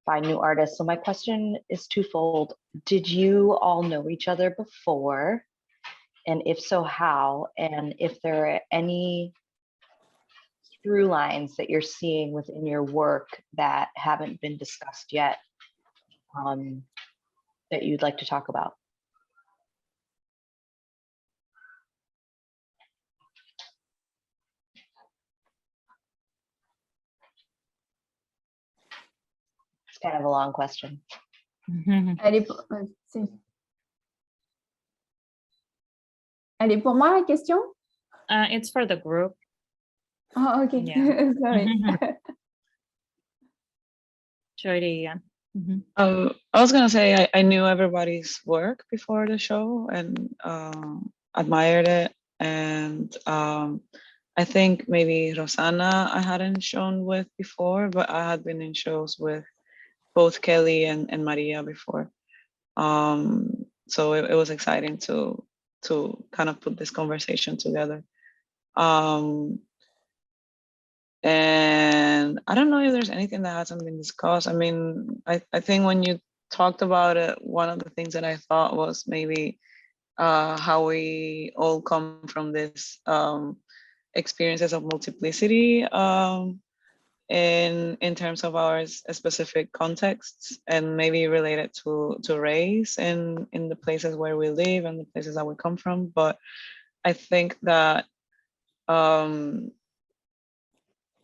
find new artists. So my question is twofold. Did you all know each other before? And if so, how? And if there are any through lines that you're seeing within your work that haven't been discussed yet, that you'd like to talk about? It's kind of a long question. Elle est pour moi, la question? It's for the group. Oh, okay. Yeah. Sorry. Joiri, yeah. I was gonna say I knew everybody's work before the show and admired it, and I think maybe Rosana I hadn't shown with before, but I had been in shows with both Kelly and Maria before. so it was exciting to kind of put this conversation together. And I don't know if there's anything that hasn't been discussed. I mean, I think when you talked about it, one of the things that I thought was maybe how we all come from this experiences of multiplicity in terms of our specific contexts, and maybe related to race in the places where we live and the places that we come from. But I think that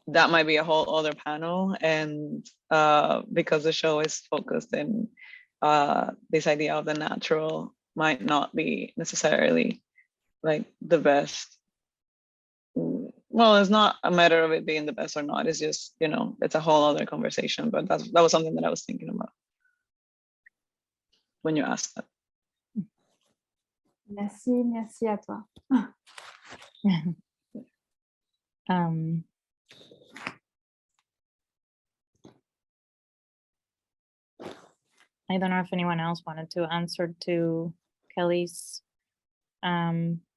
that might be a whole other panel, and because the show is focused in this idea of the natural might not be necessarily like the best. Well, it's not a matter of it being the best or not. It's just, you know, it's a whole other conversation. But that was something that I was thinking about when you asked that. Merci, merci à toi. I don't know if anyone else wanted to answer to Kelly's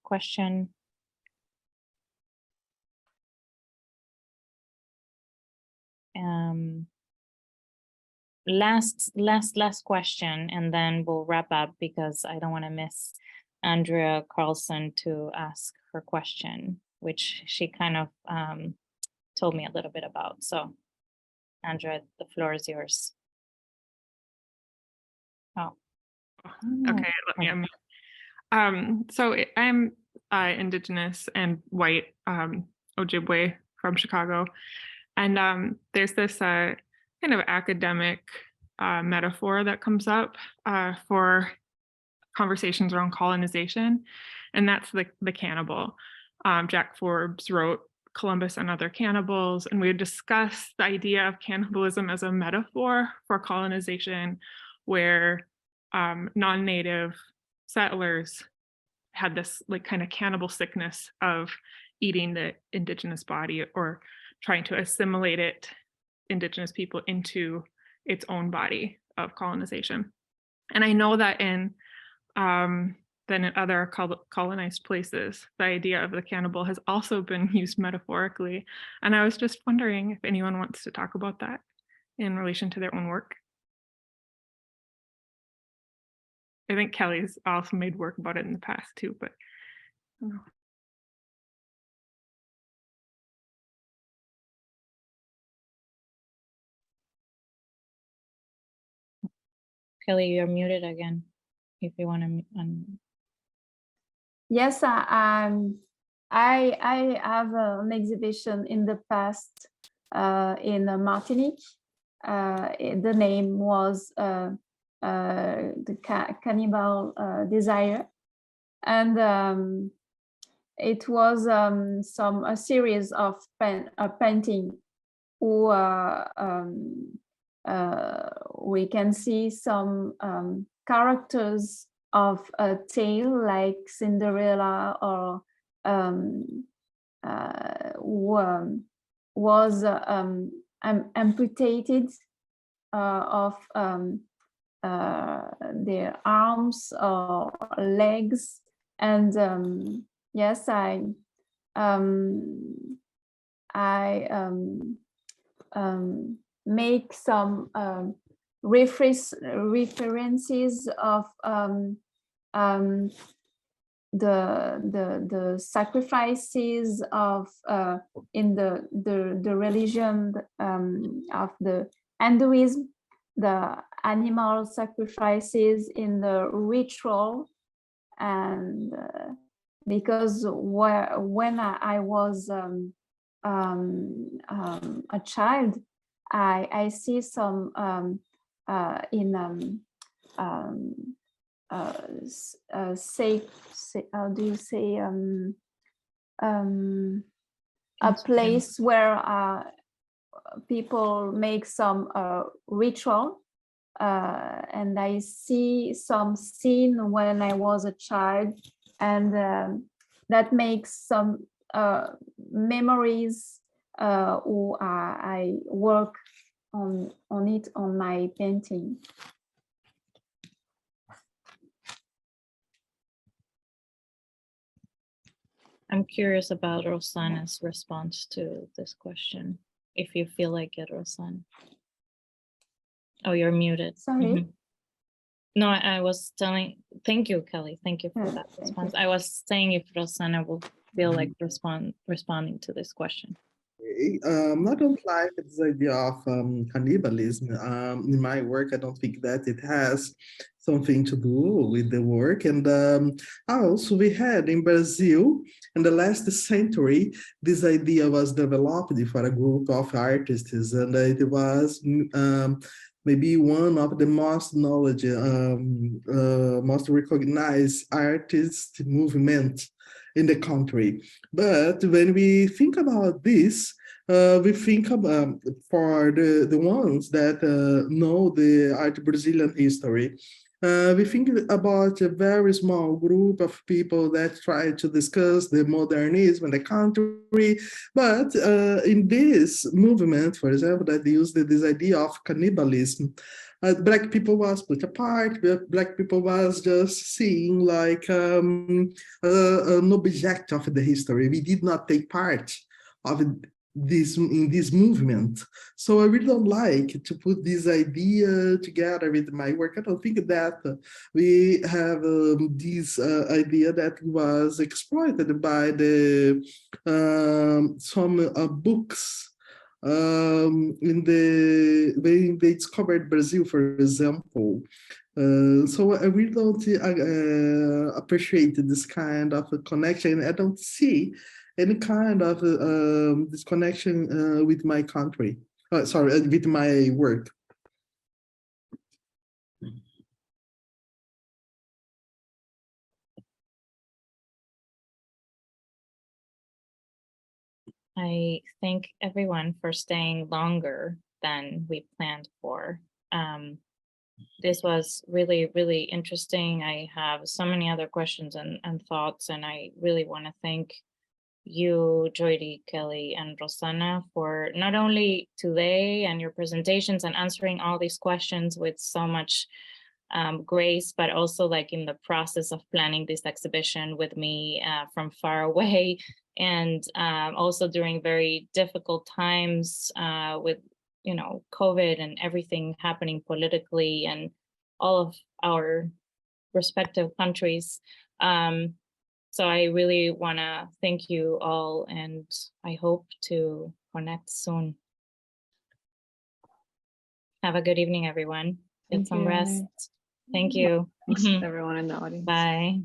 question. Last question, and then we'll wrap up because I don't want to miss Andrea Carlson to ask her question, which she kind of told me a little bit about. So, Andrea, the floor is yours. Oh, okay, let me unmute. So I'm Indigenous and white Ojibwe from Chicago. And there's this kind of academic metaphor that comes up for conversations around colonization, and that's the cannibal. Jack Forbes wrote Columbus and Other Cannibals, and we discussed the idea of cannibalism as a metaphor for colonization, where non-native settlers had this like kind of cannibal sickness of eating the indigenous body or trying to assimilate indigenous people into its own body of colonization. And I know that in other colonized places, the idea of the cannibal has also been used metaphorically. And I was just wondering if anyone wants to talk about that in relation to their own work. I think Kelly's also made work about it in the past too, but I don't know. Kelly, you're muted again. If you want to. Yes, I have an exhibition in the past in Martinique. The name was the Cannibal Desire, and it was a series of painting we can see some characters of a tale like Cinderella, or was amputated of their arms or legs, and yes, I make some references of the sacrifices of in the religion of the Hinduism, the animal sacrifices in the ritual, and because when I was a child, I see some say how do you say a place where people make some ritual, and I see some scene when I was a child, and that makes some memories who I work on it on my painting. I'm curious about Rosana's response to this question, if you feel like it, Rosana. Oh, you're muted. Sorry. Mhm. No, I was telling, thank you, Kelly. Thank you for Yeah, that thank response. you. I was saying if Rosana will feel like responding to this question. I don't like this idea of cannibalism. In my work, I don't think that it has something to do with the work. And also, we had in Brazil, in the last century, this idea was developed for a group of artists, and it was maybe one of the most knowledge, most recognized artist movement in the country. But when we think about this, we think about for the ones that know the art Brazilian history. We think about a very small group of people that try to discuss the modernism in the country. But in this movement, for example, that used this idea of cannibalism, Black people was put apart. Black people was just seeing like an object of the history. We did not take part of this in this movement. So I really don't like to put this idea together with my work. I don't think that we have this idea that was exploited by the some books in the when they discovered Brazil, for example. So I really don't appreciate this kind of a connection. I don't see any kind of this connection with my country. Sorry, with my work. I thank everyone for staying longer than we planned for. This was really, really interesting. I have so many other questions and thoughts, and I really want to thank you, Joiri, Kelly, and Rosana for not only today and your presentations and answering all these questions with so much grace, but also like in the process of planning this exhibition with me from far away, and also during very difficult times with COVID and everything happening politically and all of our respective countries. So I really want to thank you all, and I hope to connect soon. Have a good evening, everyone. Get some rest. Thank you. Thanks everyone in the audience. Bye.